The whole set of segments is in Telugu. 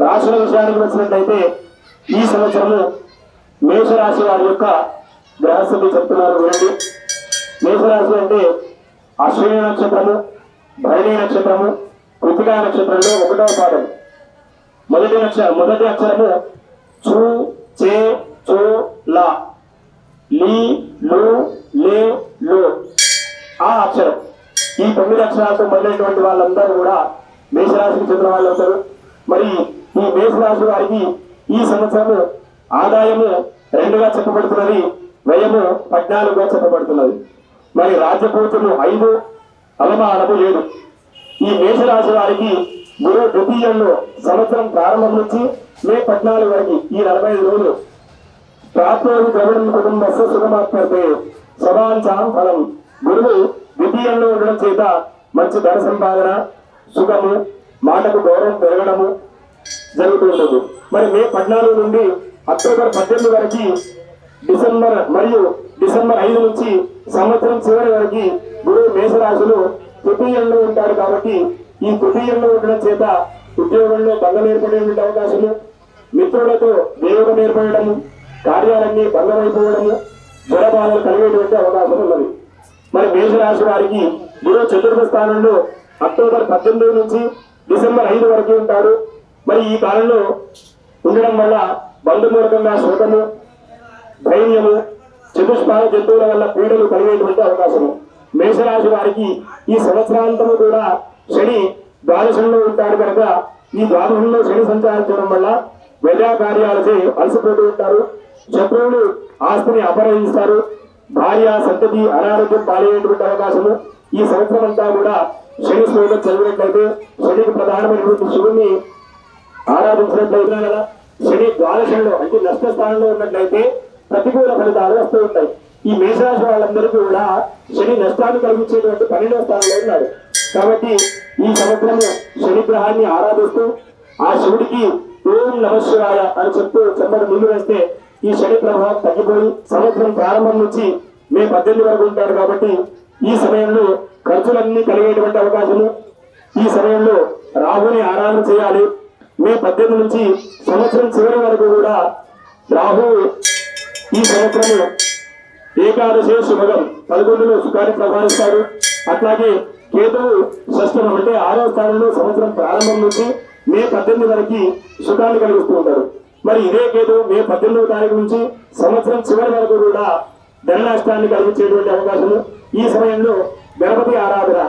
రాశుల విషయానికి వచ్చినట్లయితే ఈ సంవత్సరము మేషరాశి వారి యొక్క గ్రహస్థితి చెప్తున్నారు వినండి. మేషరాశి అంటే అశ్విని నక్షత్రము, భరణి నక్షత్రము, కృతికా నక్షత్రంలో 1వ పాదం. మొదటి అక్షరము చూ, చే, చో, లా, లీ, లు, లే, లో ఆ అక్షరం. ఈ 9 అక్షరాలతో మొదలైనటువంటి వాళ్ళందరూ కూడా మేషరాశికి చెందిన వాళ్ళు అవుతారు. మరి ఈ మేషరాశి వారికి ఈ సంవత్సరము ఆదాయము 2గా చెప్పబడుతున్నది, వ్యయము 14గా చెప్పబడుతున్నది. మరి రాజ్యపూజ్యము 5, అవమానము 7. ఈ మేషరాశి వారికి గురువు ద్వితీయంలో సంవత్సరం ప్రారంభం నుంచి మే 14 వరకు ఈ 45 రోజులు ప్రాప్తోది ద్రవిడం కుటుంబస్సు సుఖమాత్మతే సభాంచాం ఫలం. గురువు ద్వితీయంలో ఉండడం చేత మంచి ధన సంపాదన, సుఖము, మాటకు గౌరవం పెరగడము జరుగుతుంటుంది. మరి మే 14 నుండి అక్టోబర్ 18 వరకు డిసెంబర్ 5 నుంచి సంవత్సరం చివరి వరకు గురువు మేషరాశులు తృతీయంలో ఉంటాడు. కాబట్టి ఈ తృతీయంలో ఉండడం చేత ఉద్యోగంలో భంగం ఏర్పడేటువంటి అవకాశము, మిత్రులతో వియోగం ఏర్పడము, కార్యాలన్నీ భంగమైపోవడము, జ్వరబాధలు కలిగేటువంటి అవకాశం ఉన్నది. మరి మేషరాశి వారికి గురువు చతుర్థ స్థానంలో అక్టోబర్ 18 నుంచి డిసెంబర్ 5 వరకు ఉంటాడు. మరి ఈ కాలంలో ఉండడం వల్ల బంధుమూలకంగా శోకము, ధైర్యము, చతుష్పాద జంతువుల వల్ల పీడలు కలిగేటువంటి అవకాశము. మేషరాశి వారికి ఈ సంవత్సరాంతము కూడా శని ద్వాదశంలో ఉంటాడు కనుక ఈ ద్వాదశంలో శని సంచారించడం వల్ల ప్రజా కార్యాలచే అలసిపోతూ ఉంటారు. శత్రువులు ఆస్తిని అపహరిస్తారు. భార్య సంతతి అనారోగ్యం పాలయ్యేటువంటి అవకాశము. ఈ సంవత్సరం అంతా కూడా శని శ్లోకం చదివినట్లయితే, శనికి ప్రధానమైనటువంటి శివుణ్ణి ఆరాధించినట్లయితే కదా, శని ద్వాదశంలో అంటే నష్ట స్థానంలో ఉన్నట్లయితే ప్రతికూల ఫలితాలు వస్తూ ఉంటాయి. ఈ మేషరాశి వాళ్ళందరికీ కూడా శని నష్టాన్ని కలిగించేటువంటి 12వ స్థానంలో ఉన్నాడు. కాబట్టి ఈ సంవత్సరము శని గ్రహాన్ని ఆరాధిస్తూ ఆ శివుడికి ఓం నమశివాయ అని చెప్తూ చెంబడి ముందు వేస్తే ఈ శని ప్రభావం తగ్గిపోయి సంవత్సరం ప్రారంభం నుంచి మే 18 వరకు ఉంటాడు. కాబట్టి ఈ సమయంలో ఖర్చులన్నీ కలిగేటువంటి అవకాశము. ఈ సమయంలో రాహుని ఆరాధన చేయాలి. మే 18 నుంచి సంవత్సరం చివరి వరకు కూడా రాహు ఈ సంవత్సరము ఏకాదశి శుభగం 11లో సుఖాన్ని ప్రసాదిస్తాడు. అట్లాగే కేతువు షష్టం అంటే 6వ స్థానంలో సంవత్సరం ప్రారంభం నుంచి మే 18 వరకు సుఖాన్ని కలిగిస్తూ ఉంటారు. మరి ఇదే కేతువు మే 18వ తారీఖు నుంచి సంవత్సరం చివరి వరకు కూడా ధన నష్టాన్ని కలిగించేటువంటి అవకాశము. ఈ సమయంలో గణపతి ఆరాధన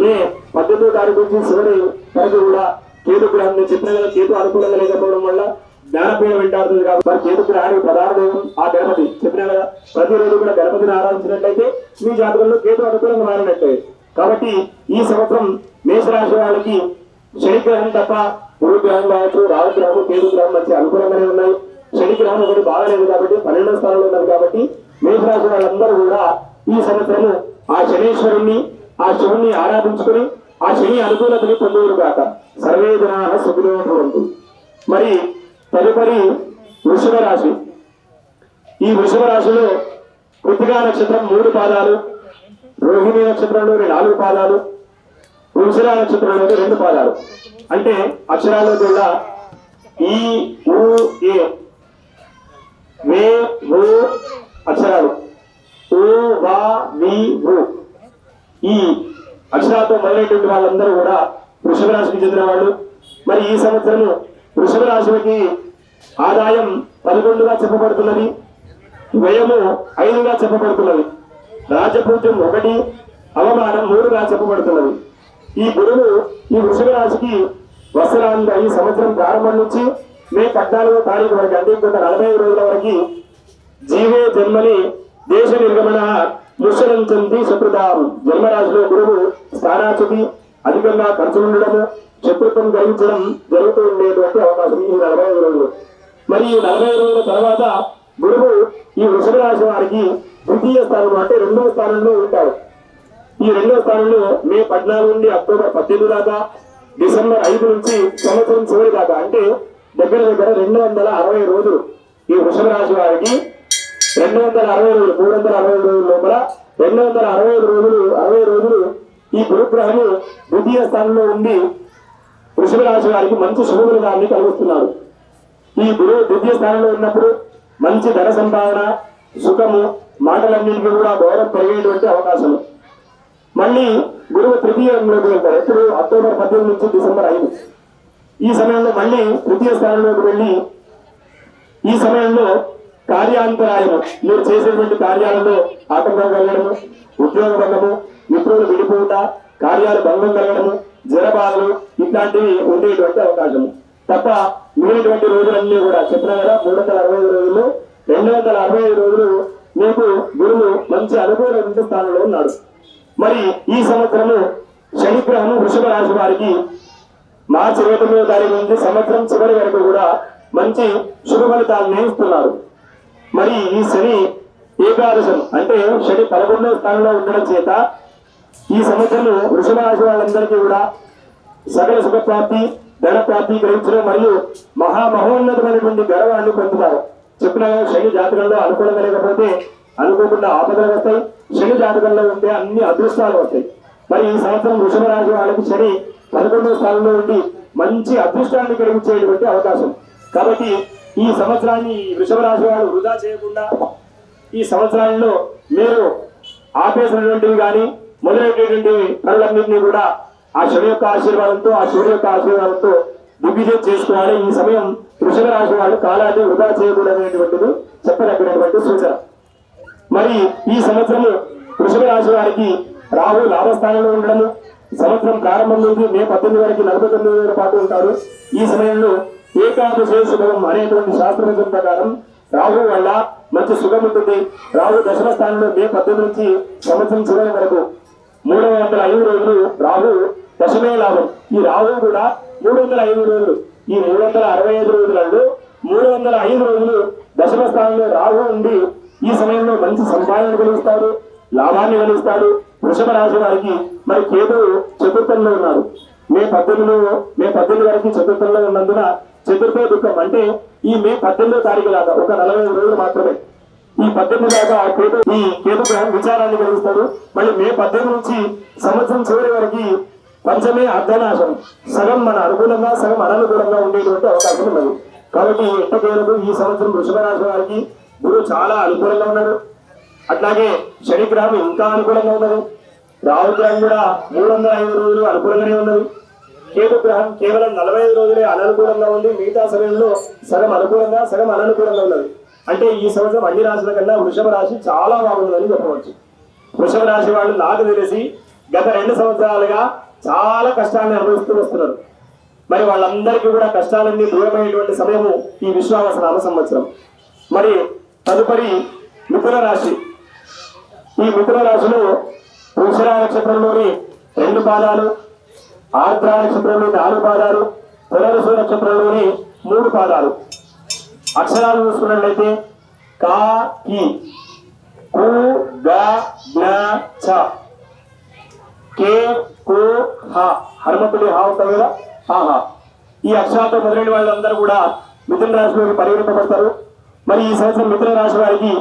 మే 18వ తారీఖు నుంచి చివరి వరకు కూడా కేతు గ్రహం చెప్పిన కదా, కేతు అనుకూలంగా లేకపోవడం వల్ల జ్ఞానపీడ వెంటాడుతుంది. కాబట్టి కేతు గ్రహానికి ప్రధానదేవం ఆ గణపతి చెప్పిన కదా, ప్రతిరోజు కూడా గణపతిని ఆరాధించినట్లయితే మీ జాతకంలో కేతు అనుకూలంగా మారినట్లే. కాబట్టి ఈ సంవత్సరం మేషరాశి వాళ్ళకి శని గ్రహం తప్ప గురు గ్రహం కావచ్చు, రాహు గ్రహం, కేతు గ్రహం మంచి అనుకూలంగానే ఉన్నాయి. శని గ్రహం ఒకటి బాగాలేదు కాబట్టి 12వ స్థానంలో ఉన్నది. కాబట్టి మేషరాశి వాళ్ళందరూ కూడా ఈ సంవత్సరము ఆ శనీశ్వరుణ్ణి, ఆ శివుణ్ణి ఆరాధించుకుని ఆ శని అనుకూలతని పొందువురు కాక. సర్వే జనాః సుఖినో భవంతు. మరి తదుపరి వృషభ రాశి. ఈ వృషభ రాశిలో కృతికా నక్షత్రం 3 పాదాలు, రోహిణి నక్షత్రంలోని 4 పాదాలు, వృషభ నక్షత్రంలోని 2 పాదాలు. అంటే అక్షరాల్లో కూడా ఈ ఊ ఏ వే ఊ అక్షరాలు ఊ వా వి ఊ ఈ అక్షరాలతో మొదలైనటువంటి వాళ్ళందరూ కూడా వృషభ రాశికి చెందిన వాళ్ళు. మరి ఈ సంవత్సరము వృషభ రాశికి ఆదాయం 11గా చెప్పబడుతున్నది, వ్యయము 5గా చెప్పబడుతున్నది, రాజపూజ్యం 1, అవమానం 3గా చెప్పబడుతున్నది. ఈ గురువు ఈ వృషభ రాశికి వత్సరాంత ఈ సంవత్సరం ప్రారంభం నుంచి మే 14వ తారీఖు వరకు అంటే ఇంకొక 45 రోజుల వరకు జీవే జన్మని దేశ నిర్గమన ముషరంతి శత్రుతాం. జన్మరాశిలో గురువు స్థానాచుతి అధికంగా ఖర్చు ఉండడము, శత్రుత్వం కలిగించడం జరుగుతూ ఉండేటువంటి అవకాశం ఈ 45 రోజులు. మరి ఈ 45 రోజుల తర్వాత గురువు ఈ వృషభ రాశి వారికి ద్వితీయ స్థానంలో అంటే 2వ స్థానంలో ఉంటాడు. ఈ 2వ స్థానంలో మే 14 నుండి అక్టోబర్ 18 దాకా, డిసెంబర్ 5 నుంచి సంవత్సరం చివరి దాకా అంటే దగ్గర 260 రోజులు ఈ వృషభ రాశి వారికి 260 రోజులు 360 రోజుల లోపల 260 రోజులు 60 రోజులు ఈ గురుగ్రహము ద్వితీయ స్థానంలో ఉండి వృషభ రాశి వారికి మంచి శుభ ఫలితాన్ని కలిగిస్తున్నారు. ఈ గురువు ద్వితీయ స్థానంలో ఉన్నప్పుడు మంచి ధన సంపాదన, సుఖము, మాటలన్నింటికి కూడా గౌరవం పెరిగేటువంటి అవకాశము. మళ్ళీ గురువు తృతీయంలోకి వెళ్తారు. ఎప్పుడు అక్టోబర్ 18 నుంచి డిసెంబర్ 5. ఈ సమయంలో మళ్ళీ తృతీయ స్థానంలోకి వెళ్ళి ఈ సమయంలో కార్యాంతరాయము, మీరు చేసేటువంటి కార్యాలలో ఆటంకం కలగడము, ఉద్యోగ భంగము, మిత్రులు విడిపోవుట, కార్యాలు భంగం కలగడము, జరబాధలు ఇట్లాంటివి ఉండేటువంటి అవకాశము. తప్ప మిగిలినటువంటి రోజులన్నీ కూడా చెప్పిన కదా 365 రోజులు 265 రోజులు మీకు గురువు మంచి అనుకూలమైన స్థానంలో ఉన్నాడు. మరి ఈ సంవత్సరము శనిగ్రహము వృషభ రాశి వారికి మార్చి 29వ తారీఖు నుంచి సంవత్సరం చివరి వరకు కూడా మంచి శుభ ఫలితాలను ఇస్తున్నారు. మరి ఈ శని ఏకాదశం అంటే శని 11వ స్థానంలో ఉండడం చేత ఈ సంవత్సరం వృషభ రాశి వాళ్ళందరికీ కూడా సకల సుఖప్రాప్తి, ధన ప్రాప్తి గ్రహించడం మరియు మహోన్నతమైనటువంటి గర్వాన్ని పొందుతారు. చెప్పిన శని జాతకంలో అనుకూలంగా లేకపోతే అనుకోకుండా ఆపదలు వస్తాయి, శని జాతకంలో ఉంటే అన్ని అదృష్టాలు వస్తాయి. మరి ఈ సంవత్సరం వృషభ రాశి వాళ్ళకి శని 11వ స్థానంలో ఉండి మంచి అదృష్టాన్ని కలిగించేటువంటి అవకాశం. కాబట్టి ఈ సంవత్సరాన్ని వృషభ రాశి వాళ్ళు వృధా చేయకుండా ఈ సంవత్సరాల్లో మీరు ఆపేసినటువంటివి కానీ మొదలైనటువంటి పనులన్నింటినీ కూడా ఆ శని యొక్క ఆశీర్వాదంతో, ఆ శివుడి యొక్క ఆశీర్వాదంతో దిగ్విజయం చేసుకోవాలి. ఈ సమయం వృషభ రాశి వాళ్ళు కాలాన్ని వృధా చేయకూడదనేటువంటిది చెప్పదగినటువంటి సూచన. మరి ఈ సంవత్సరము వృషభ రాశి వారికి రాహు లాభస్థానంలో ఉండడము, సంవత్సరం ప్రారంభం నుండి మే 18 వరకు 49 రోజుల పాటు ఉంటారు. ఈ సమయంలో ఏకాదశి శుభం అనేటువంటి శాస్త్రవేదం ప్రకారం రాహు వల్ల మంచి సుఖం ఉంటుంది. రాహు దశమ స్థానంలో మే 18 నుంచి సంవత్సరం చివరి వరకు 305 రోజులు రాహు దశమే లాభం. ఈ రాహు కూడా 305 రోజులు, ఈ 365 రోజులలో 305 రోజులు దశమ స్థానంలో రాహు ఉండి ఈ సమయంలో మంచి సంపాదన కలిగిస్తాడు, లాభాన్ని కలిగిస్తాడు వృషభ రాశి వారికి. మరి కేతు చతుర్థంలో ఉన్నారు. మే 18 వరకు చతుర్థంలో ఉన్నందున చతుర్థ దుఃఖం అంటే ఈ మే 18వ తారీఖు దాకా ఒక 45 రోజులు మాత్రమే. ఈ 18 దాకా ఈ కేతు గ్రహం విచారాన్ని కలిగిస్తాడు. మళ్ళీ మే 18 నుంచి సంవత్సరం చివరి వరకు పంచమే అర్ధనాశం, సగం మన అనుకూలంగా సగం అననుకూలంగా ఉండేటువంటి అవకాశం ఉన్నది. కాబట్టి ఎట్టకేలకు ఈ సంవత్సరం వృషభ రాశి వారికి గురువు చాలా అనుకూలంగా ఉన్నాడు. అట్లాగే శనిగ్రహం ఇంకా అనుకూలంగా ఉన్నది. రాహు గ్రహం కూడా 305 రోజులు అనుకూలంగానే ఉన్నది. కేతు గ్రహం కేవలం 45 రోజులే అననుకూలంగా ఉంది. మిగతా సమయంలో సగం అనుకూలంగా సగం అననుకూలంగా ఉన్నది. అంటే ఈ సంవత్సరం అన్ని రాశుల కన్నా వృషభ రాశి చాలా బాగుందని చెప్పవచ్చు. వృషభ రాశి వాళ్ళు నాకు తెలిసి గత 2 సంవత్సరాలుగా చాలా కష్టాన్ని అనుభవిస్తూ వస్తున్నారు. మరి వాళ్ళందరికీ కూడా కష్టాలన్నీ దూరమైనటువంటి సమయము ఈ విశ్వావస నామ సంవత్సరం. మరి తదుపరి మిథున రాశి. ఈ మిథున రాశిలో వృషభ నక్షత్రంలోని 2 పాదాలు, ఆర్ద్ర నక్షత్రంలోని 4 పాదాలు, పునరుసు నక్షత్రంలోని 3 పాదాలు. అక్షరాలు చూసుకున్నట్లయితే కా, కి, కు, గ, జ్ఞ, చ, కే, కు, హ. హనుమతుడి హా ఉంటారు కదా, ఆహా. ఈ అక్షరాలతో మొదలైన వాళ్ళందరూ కూడా మిథున రాశిలోకి పరిగణింపబడతారు. మరి ఈ సంవత్సరం మిథున రాశి వారికి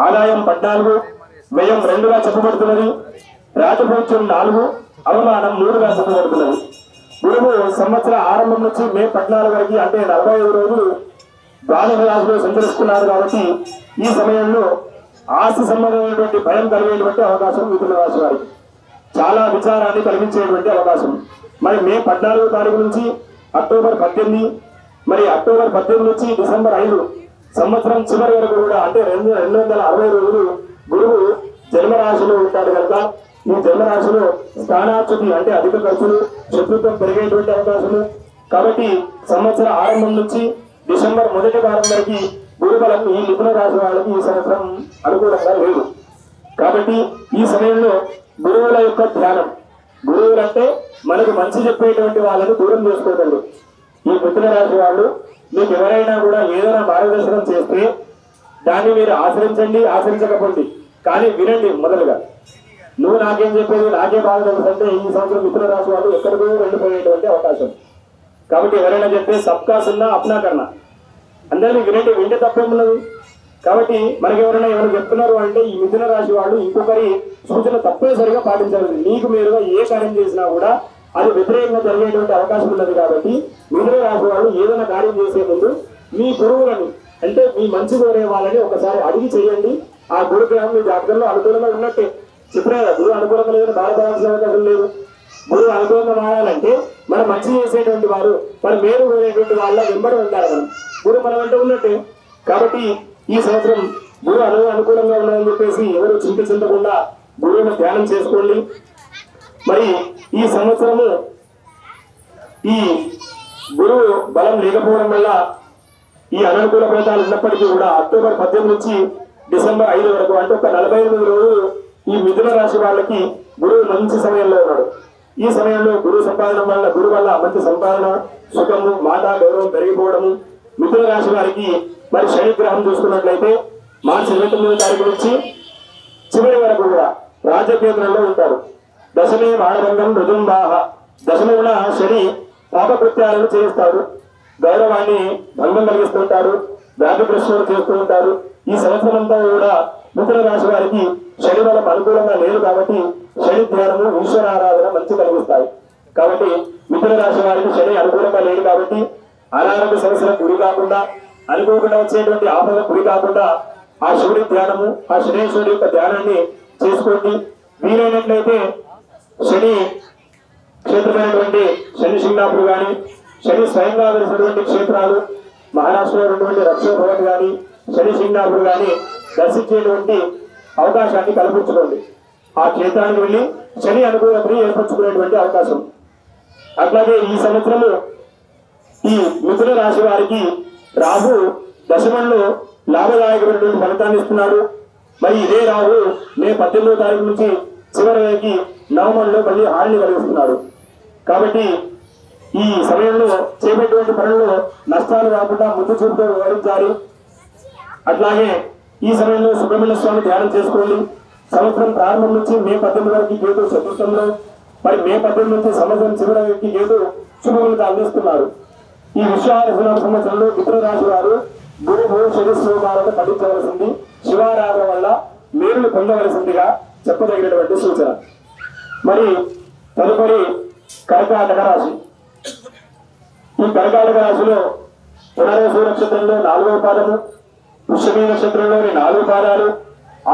ఆదాయం 14, వ్యయం 2గా చెప్పబడుతున్నది. రాజభోజ్యం 4, అవమానం 3గా చెప్పబడుతున్నది. గురువు సంవత్సర ఆరంభం నుంచి మే 14 వరకు అంటే 45 రోజులు ద్వాదశ రాశిలో సంచరిస్తున్నారు. కాబట్టి ఈ సమయంలో ఆస్తి సంబంధమైనటువంటి భయం కలిగేటువంటి అవకాశం మిథున రాశి వారికి చాలా విచారాన్ని కలిగించేటువంటి అవకాశం. మరి మే 14వ తారీఖు నుంచి అక్టోబర్ 18, మరి అక్టోబర్ 18 నుంచి డిసెంబర్ 5 సంవత్సరం చివరి వరకు కూడా అంటే 260 రోజులు గురువు జన్మరాశిలో ఉంటాడు కనుక ఈ జన్మరాశిలో స్థానాచ్యుతి అంటే అధిక ఖర్చులు, శత్రుత్వం పెరిగేటువంటి అవకాశము. కాబట్టి సంవత్సర ఆరంభం నుంచి డిసెంబర్ మొదటి వారం వరకు గురుబలం ఈ మిథున రాశి వాళ్ళకి ఈ సంవత్సరం అనుకూలంగా లేదు. కాబట్టి ఈ సమయంలో గురువుల యొక్క ధ్యానం, గురువులంటే మనకు మంచి చెప్పేటువంటి వాళ్ళని దూరం చేసుకోకండి. ఈ మిథున రాశి వాళ్ళు మీకు ఎవరైనా కూడా ఏదైనా మార్గదర్శనం చేస్తే దాన్ని మీరు ఆచరించండి, ఆచరించకపోండి, కానీ వినండి. మొదలుగా నువ్వు నాకేం చెప్పేది, నాకే బాగా తెలుసు అంటే ఈ సంవత్సరం మిథున రాశి వాళ్ళు ఎక్కడికో వెళ్ళిపోయేటువంటి అవకాశం. కాబట్టి ఎవరైనా చెప్తే సబ్కా సున్నా అప్నా కన్నా, అందరినీ వినండి, వింటే తప్పేమున్నది. కాబట్టి మనకి ఎవరైనా చెప్తున్నారు అంటే ఈ మిథున రాశి వాళ్ళు ఇంకొకరి సూచన తప్పనిసరిగా పాటించాలి. మీకు మీరుగా ఏ కార్యం చేసినా కూడా అది వ్యతిరేకంగా జరిగేటువంటి అవకాశం ఉన్నది. కాబట్టి మిథున రాశి వాళ్ళు ఏదైనా కార్యం చేసే ముందు మీ గురువులని అంటే మీ మంచి కోరే వాళ్ళని ఒకసారి అడిగి చేయండి. ఆ గురుగ్రహం మీ జాతకంలో అనుకూలంగా ఉన్నట్టే. చెప్పినా కదా, గురువు అనుకూలంగా లేదని బాధపడాల్సిన అవకాశం లేదు. గురువు అనుకూలంగా మారాలంటే మనం మంచి చేసేటువంటి వారు, మన మేలు కోరేటువంటి వాళ్ళ వెంబడి ఉండాలి. మనం గురువు మనం అంటే ఉన్నట్టే. కాబట్టి ఈ సంవత్సరం గురువు అనుకూలంగా ఉన్నాయని చెప్పేసి ఎవరు చింతకుండా గురువును ధ్యానం చేసుకోండి. మరి ఈ సంవత్సరము ఈ గురువు బలం లేకపోవడం వల్ల ఈ అననుకూల ఫలితాలు ఉన్నప్పటికీ కూడా అక్టోబర్ 18 నుంచి డిసెంబర్ 5 వరకు అంటే ఒక 48 రోజులు ఈ మిథున రాశి వాళ్ళకి గురువు మంచి సమయంలో ఉన్నాడు. ఈ సమయంలో గురువు సంపాదన వల్ల గురువు వల్ల మంచి సంపాదన, సుఖము, మాట, గౌరవం పెరిగిపోవడము. మిథున రాశి వారికి మరి శని గ్రహం చూసుకున్నట్లయితే మార్చి 29వ తారీఖు నుంచి చివరి వరకు కూడా రాజకేంద్రంలో ఉంటారు. దశమే మానభంగం రుజుంబాహ. దశమున శని పాపకృత్యాలను చేయిస్తాడు, గౌరవాన్ని భంగం కలిగిస్తుంటారు, వ్యాధి ప్రశ్నలు చేస్తూ ఉంటారు. ఈ సంవత్సరం అంతా కూడా మిథున రాశి వారికి శని బలం అనుకూలంగా లేదు. కాబట్టి శని ధ్యానము, ఈశ్వర ఆరాధన మంచి కలిగిస్తాయి. కాబట్టి మిథున రాశి వారికి శని అనుకూలంగా లేదు. కాబట్టి అనారోగ్య సమస్యలకు గురి కాకుండా, అనుకోకుండా వచ్చేటువంటి ఆపదలకు గురి కాకుండా ఆ శివుడి ధ్యానము, ఆ శనేశ్వరుడి యొక్క ధ్యానాన్ని చేసుకోండి. వీలైనట్లయితే శని క్షేత్రమైనటువంటి శని సింగాపూర్ కానీ, శని స్వయంగా వెలిసినటువంటి క్షేత్రాలు మహారాష్ట్రలో ఉన్నటువంటి రక్షణ భవన్ కానీ, శని సింగాపూర్ కానీ దర్శించేటువంటి అవకాశాన్ని కల్పించుకోండి. ఆ క్షేత్రానికి వెళ్ళి శని అనుకూలతని ఏర్పరచుకునేటువంటి అవకాశం. అట్లాగే ఈ సంవత్సరము ఈ మిథున రాశి వారికి రాహు దశమంలో లాభదాయకమైనటువంటి ఫలితాన్ని ఇస్తున్నాడు. మరి ఇదే రాహు మే 18వ తారీఖు నుంచి చివరికి నవమంలో మళ్ళీ హాని కలిగిస్తున్నాడు. కాబట్టి ఈ సమయంలో చేపట్టేటువంటి పనుల్లో నష్టాలు రాకుండా ముందు చూపుతో వ్యవహరించాలి. అట్లాగే ఈ సమయంలో సుబ్రహ్మణ్య స్వామి ధ్యానం చేసుకోండి. సంవత్సరం ప్రారంభం నుంచి మే 18 వరకు కేతు చతుర్థంలో, మరి మే 18 నుంచి సంవత్సరం చివరికి కేతు శుభములు అందిస్తున్నారు. ఈ విశ్వాస సంవత్సరంలో మిథున రాశి వారు గురువు శని శ్లోకాలను పఠించవలసింది, శివారాధన వల్ల మేలును పొందవలసిందిగా చెప్పదగినటువంటి సూచన. మరి తదుపరి కర్కాటక రాశి. ఈ కర్కాటక రాశిలో పునరేసు నక్షత్రంలో 4వ పాదము, పుష్యమీ నక్షత్రంలోని 4 పాదాలు,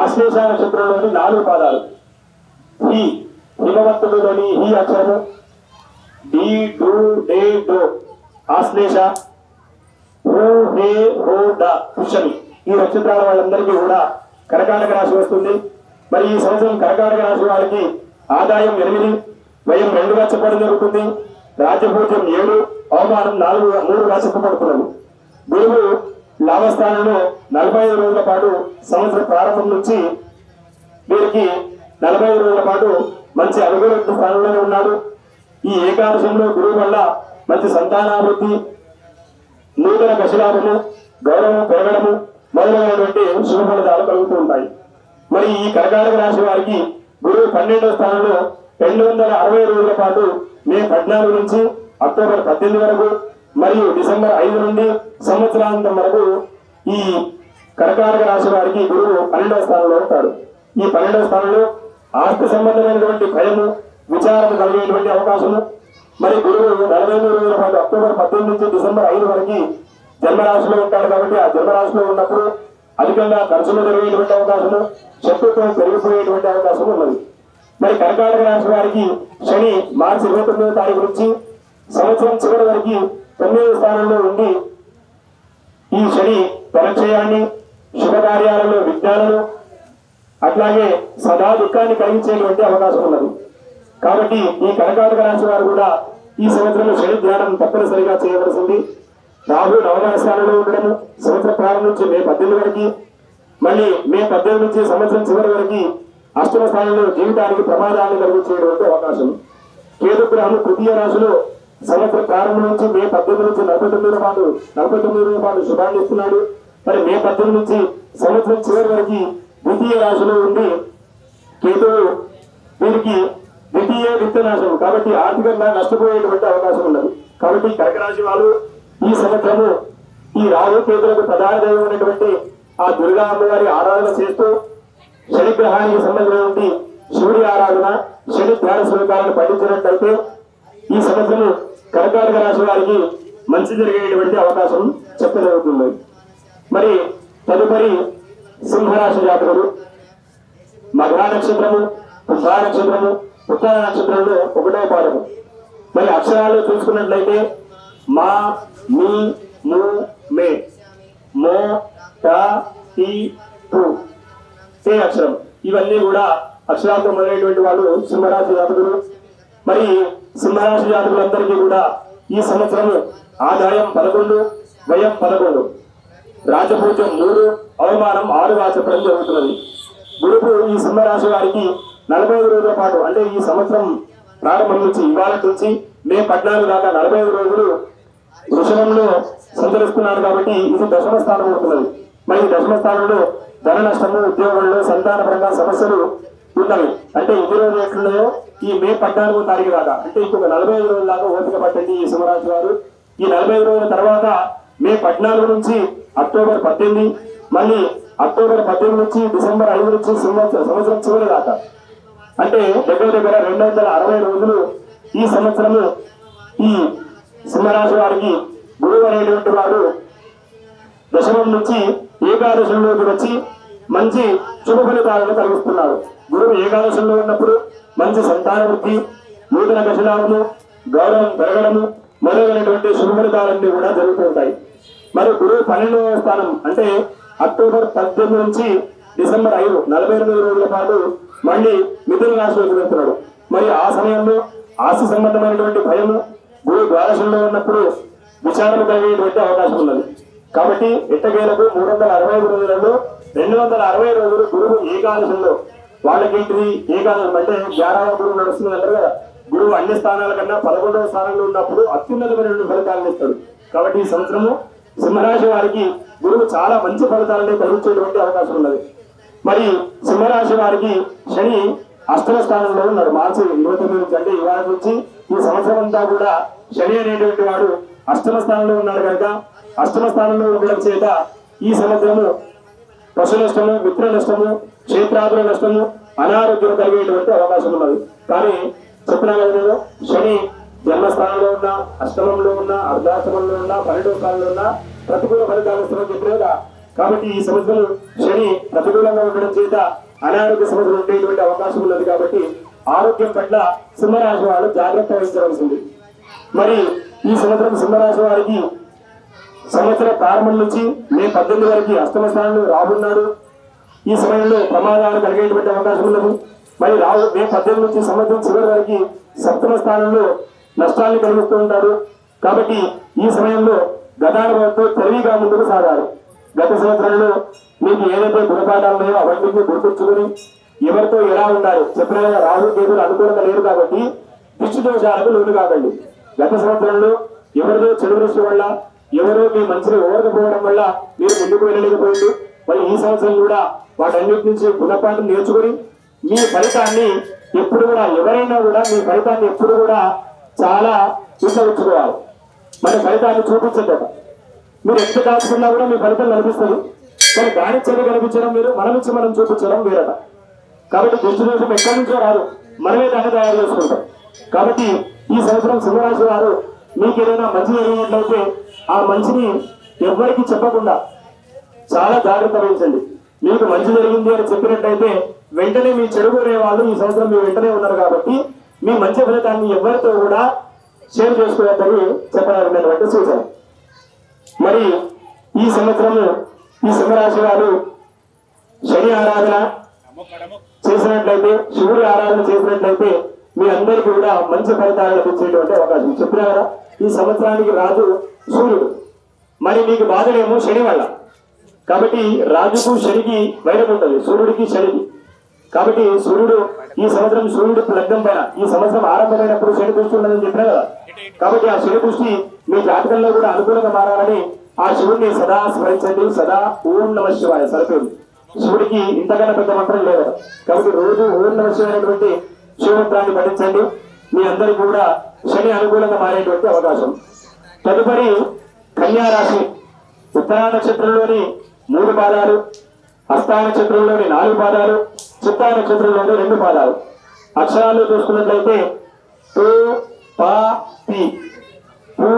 ఆశ్లేష నక్షత్రంలోని 4 పాదాలు. ఈ హిమవంతుడిలోని ఈ అక్షరము డి డు డే డో, ఆశ్లేష, హో హే హో డ, పుష్యమి. ఈ నక్షత్రాల వాళ్ళందరికీ కూడా కర్కాటక రాశి వస్తుంది. మరి ఈ సంవత్సరం కర్కాటక రాశి వారికి ఆదాయం 8, వ్యయం 2గా చెప్పడం జరుగుతుంది. రాజ్యభూజ్యం 7, అవమానం 3గా చెప్పబడుతున్నది. గురువు లాభస్థానంలో 45 రోజుల పాటు సంవత్సరం ప్రారంభం నుంచి వీరికి 45 రోజుల పాటు మంచి అనుకూల స్థానంలోనే ఉన్నాడు. ఈ ఏకాదశంలో గురువు వల్ల మంచి సంతానాభివృద్ధి, నూతన కశలాభము, గౌరవం పెరగడము మొదలైనటువంటి శుభ ఫలితాలు కలుగుతూ ఉంటాయి. మరి ఈ కర్కాటక రాశి వారికి గురువు 12వ స్థానంలో 260 రోజుల పాటు మే 14 నుంచి అక్టోబర్ 18 వరకు మరియు డిసెంబర్ 5 నుండి సంవత్సరాంతం వరకు ఈ కర్కాటక రాశి వారికి గురువు 12వ స్థానంలో ఉంటాడు. ఈ 12వ స్థానంలో ఆస్తి సంబంధమైనటువంటి భయము, విచారణ కలిగేటువంటి అవకాశము. మరి గురువు 43 రోజుల పాటు అక్టోబర్ 18 నుంచి డిసెంబర్ 5 వరకు జన్మరాశిలో ఉంటాడు. కాబట్టి ఆ జన్మరాశిలో ఉన్నప్పుడు అధికంగా ఖర్చులు జరిగేటువంటి అవకాశము, శత్రుత్వం పెరిగిపోయేటువంటి అవకాశం ఉన్నది. మరి కర్కాటక రాశి వారికి శని మార్చి 29వ తారీఖు నుంచి సంవత్సరం చివరి వరకు 9వ స్థానంలో ఉండి ఈ శని పరిచయాన్ని, శుభకార్యాలలో విజ్ఞానాలు, అట్లాగే సదా దుఃఖాన్ని కలిగించేటువంటి అవకాశం ఉన్నది. కాబట్టి ఈ కర్కాటక రాశి వారు కూడా ఈ సంవత్సరంలో శని ధ్యానం తప్పనిసరిగా చేయవలసింది. రాహు 9వ స్థానంలో ఉండడము సంవత్సరం ప్రారంభం నుంచి మే 18 వరకు, మళ్ళీ మే 18 నుంచి సంవత్సరం చివరి వరకు 8వ స్థానంలో జీవితానికి ప్రమాదాన్ని కలిగించేటువంటి అవకాశం. కేతు గ్రహం 3వ రాశిలో సంవత్సరం ప్రారంభం నుంచి మే 18 నుంచి 49 రోజుల పాటు శుభాన్ని ఇస్తున్నాడు. మరి మే 18 నుంచి సంవత్సరం చివరి వరకు 2వ రాశిలో ఉండి కేతువు వీరికి 2వ విత్తనాశం, కాబట్టి ఆర్థికంగా నష్టపోయేటువంటి అవకాశం ఉన్నది. కాబట్టి కర్క రాశి వాళ్ళు ఈ సంవత్సరము ఈ రాహు కేతులకు ప్రధాన దైవమైనటువంటి ఆ దుర్గా అమ్మవారి ఆరాధన చేస్తూ శని గ్రహానికి సంబంధించినటువంటి శివుడి ఆరాధన, శని ధ్యాన శ్లోకాలను పఠించినట్లయితే ఈ సంవత్సరం కర్కాటక రాశి వారికి మంచి జరిగేటువంటి అవకాశం చెప్పగలుగుతుంది. మరి తదుపరి సింహరాశి జాతకులు మఘా నక్షత్రము, పుష్ప నక్షత్రము, ఉత్తర నక్షత్రంలో ఒకటో పాదము. మరి అక్షరాలు చూసుకున్నట్లయితే మా, మీ, ము, మే, మో, ట, టి, టు, ఏ అక్షరం. ఇవన్నీ కూడా అక్షరాలతో మొదలైనటువంటి వాళ్ళు సింహరాశి జాతకులు. మరి సింహరాశి జాతకులందరికీ కూడా ఈ సంవత్సరం ఆదాయం 11, వ్యయం 11, రాజపూజ్యం 3, అవమానం 6గా చెప్పడం జరుగుతున్నది. గురువు ఈ సింహరాశి వారికి 45 రోజుల పాటు, అంటే ఈ సంవత్సరం ప్రారంభం నుంచి ఇవాళ నుంచి మే 14 దాకా 45 రోజులు వృషభంలో సంచరిస్తున్నారు. కాబట్టి ఇది దశమ స్థానం అవుతున్నది. మరి ఈ దశమ స్థానంలో ధన నష్టము, ఉద్యోగంలో సంతానపరంగా సమస్యలు ఉన్నవి. అంటే ఇన్ని రోజులు ఎట్లున్నాయో ఈ మే 14వ తారీఖు దాకా, అంటే ఇంకొక 45 రోజుల దాకా ఓపిక పట్టండి ఈ సింహరాశి వారు. ఈ 45 రోజుల తర్వాత మే 14 నుంచి అక్టోబర్ 18, మళ్ళీ అక్టోబర్ 18 నుంచి డిసెంబర్ 5 నుంచి సంవత్సరం చివరి దాకా, అంటే దగ్గర 260 రోజులు ఈ సంవత్సరము ఈ సింహరాశి వారికి గురువు అనేటువంటి వాడు దశమం నుంచి ఏకాదశంలోకి వచ్చి మంచి శుభ ఫలితాలను కలిగిస్తున్నాడు. గురువు ఏకాదశంలో ఉన్నప్పుడు మంచి సంతాన వృద్ధి, నూతన దశలాభము, గౌరవం పెరగడము మొదలైనటువంటి శుభ ఫలితాలన్నీ కూడా జరుగుతూ ఉంటాయి. మరి గురువు 12వ స్థానం, అంటే అక్టోబర్ 18 నుంచి డిసెంబర్ 5, 48 రోజుల పాటు మళ్ళీ మిథున రాశిలోకి వెళ్తున్నాడు. మరి ఆ సమయంలో ఆస్తి సంబంధమైనటువంటి భయము, గురువు ద్వాదశంలో ఉన్నప్పుడు విచారణ కలిగేటువంటి అవకాశం ఉన్నది. కాబట్టి ఎట్టకేలకు 365 రోజులలో 260 రోజులు గురువు ఏకాదశంలో, వాళ్ళకేంటిది ఏకాదశం అంటే 11వ గురువు నడుస్తుంది అంటారు కదా. గురువు అన్ని స్థానాల కన్నా 11వ స్థానంలో ఉన్నప్పుడు అత్యున్నతమైనటువంటి ఫలితాలను ఇస్తాడు. కాబట్టి ఈ సంవత్సరము సింహరాశి వారికి గురువు చాలా మంచి ఫలితాలని కలిగించేటువంటి అవకాశం ఉన్నది. మరి సింహరాశి వారికి శని అష్టమ స్థానంలో ఉన్నాడు. మార్చి 29 నుంచి, అంటే ఇవాళ నుంచి ఈ సంవత్సరం అంతా కూడా శని అనేటువంటి వాడు అష్టమ స్థానంలో ఉన్నాడు కనుక అష్టమ స్థానంలో ఉండడం చేత ఈ సంవత్సరము పశు నష్టము, మిత్ర నష్టము, క్షేత్రాదుల నష్టము, అనారోగ్యం కలిగేటువంటి అవకాశం ఉన్నది. కానీ చెప్పినా కదా, శని జన్మస్థానంలో ఉన్న, అష్టమంలో ఉన్న, అర్ధాష్టమంలో ఉన్న, 12వ స్థానంలో ఉన్న ప్రతికూల ఫలితాలు ఇస్తామని చెప్పిన కదా. కాబట్టి ఈ సంవత్సరం శని ప్రతికూలంగా ఉండడం చేత అనారోగ్య సమస్యలు ఉండేటువంటి అవకాశం ఉన్నది. కాబట్టి ఆరోగ్యం పట్ల సింహరాశి వారు జాగ్రత్త వహించవలసింది. మరి ఈ సంవత్సరం సింహరాశి వారికి సంవత్సరం ప్రారంభం నుంచి మే 18 వరకు అష్టమ స్థానంలో రాబోతున్నాడు. ఈ సమయంలో ప్రమాదాలు కలిగేటువంటి అవకాశం ఉన్నది. మరి రావు మే 18 నుంచి సంవత్సరం చివరి వరకు సప్తమ స్థానంలో నష్టాన్ని కలిగిస్తూ ఉంటాడు. కాబట్టి ఈ సమయంలో గతానుభవంతో తెలివిగా ముందుకు సాగారు. గత సంవత్సరంలో మీకు ఏదైతే గుణపాఠాలు ఉన్నాయో అవన్నీ గుర్తుంచుకొని ఎవరితో ఎలా ఉండాలి చెప్పిన రాహు కేతులు అనుకూలంగా లేరు. కాబట్టి దృష్టి దోషాలకు లోను కాకండి. గత సంవత్సరంలో ఎవరిదో చెడు దృష్టి వల్ల, ఎవరో మీ మంచిని ఓరకపోవడం వల్ల మీరు ముందుకు వెళ్ళలేకపోయింది. మరి ఈ సంవత్సరం కూడా వాటన్నిటి నుంచి గుణపాఠం నేర్చుకుని మీ ఫలితాన్ని ఎప్పుడు కూడా, ఎవరైనా కూడా మీ ఫలితాన్ని ఎప్పుడు కూడా చాలా చూసుకోవాలి. మన ఫలితాన్ని చూపించదట. మీరు ఎంత కాచుకున్నా కూడా మీ ఫలితం కనిపిస్తుంది. కానీ దాని చెడు కనిపించడం మీరు, మన నుంచి మనం చూపించడం వేరట. కాబట్టి దృష్టి దోషం ఎక్కడి నుంచో రాదు, మనమే దాన్ని తయారు చేసుకుంటాం. కాబట్టి ఈ సంవత్సరం సింహరాశి వారు మీకు ఏదైనా మంచి జరిగినట్లయితే ఆ మంచిని ఎవరికి చెప్పకుండా చాలా జాగ్రత్త వహించండి. మీకు మంచి జరిగింది అని చెప్పినట్లయితే వెంటనే మీ చెడు కోరే వాళ్ళు ఈ సంవత్సరం మీ వెంటనే ఉన్నారు. కాబట్టి మీ మంచి ఫలితాన్ని ఎవరితో కూడా షేర్ చేసుకోవద్దని చెప్పడానికి సూచన. మరి ఈ సంవత్సరము ఈ సింహరాశి వారు శని ఆరాధన చేసినట్లయితే, శివుడి ఆరాధన చేసినట్లయితే మీ అందరికీ కూడా మంచి ఫలితాలు లభించేటువంటి అవకాశం. చెప్పినా కదా, ఈ సంవత్సరానికి రాజు సూర్యుడు. మరి మీకు బాధలేమో శని వల్ల. కాబట్టి రాజుకు శనికి వైరం ఉంటుంది, సూర్యుడికి శనికి. కాబట్టి సూర్యుడు ఈ సంవత్సరం సూర్యుడు లగ్నం పైన ఈ సంవత్సరం ఆరంభమైనప్పుడు శని దృష్టి ఉన్నదని చెప్పినా కదా. కాబట్టి ఆ శని దృష్టి మీ జాతకంలో కూడా అనుకూలంగా మారాలని ఆ శివుడిని సదా స్మరించండి. సదా ఓం నమః శివాయ సరిపోయింది. శివుడికి ఇంతకన్నా పెద్ద మంత్రం లేదు. కాబట్టి రోజు ఓం నమః శివాయ అనేటువంటి శివమంత్రాన్ని పఠించండి. మీ అందరికీ కూడా శని అనుకూలంగా మారేటువంటి అవకాశం. తదుపరి కన్యా రాశి. ఉత్తరా నక్షత్రంలోని 3 పాదాలు, హస్తా నక్షత్రంలోని 4 పాదాలు, చిత్తా నక్షత్రంలోని 2 పాదాలు. అక్షరాలు చూసుకున్నట్లయితే టు, ప పి పు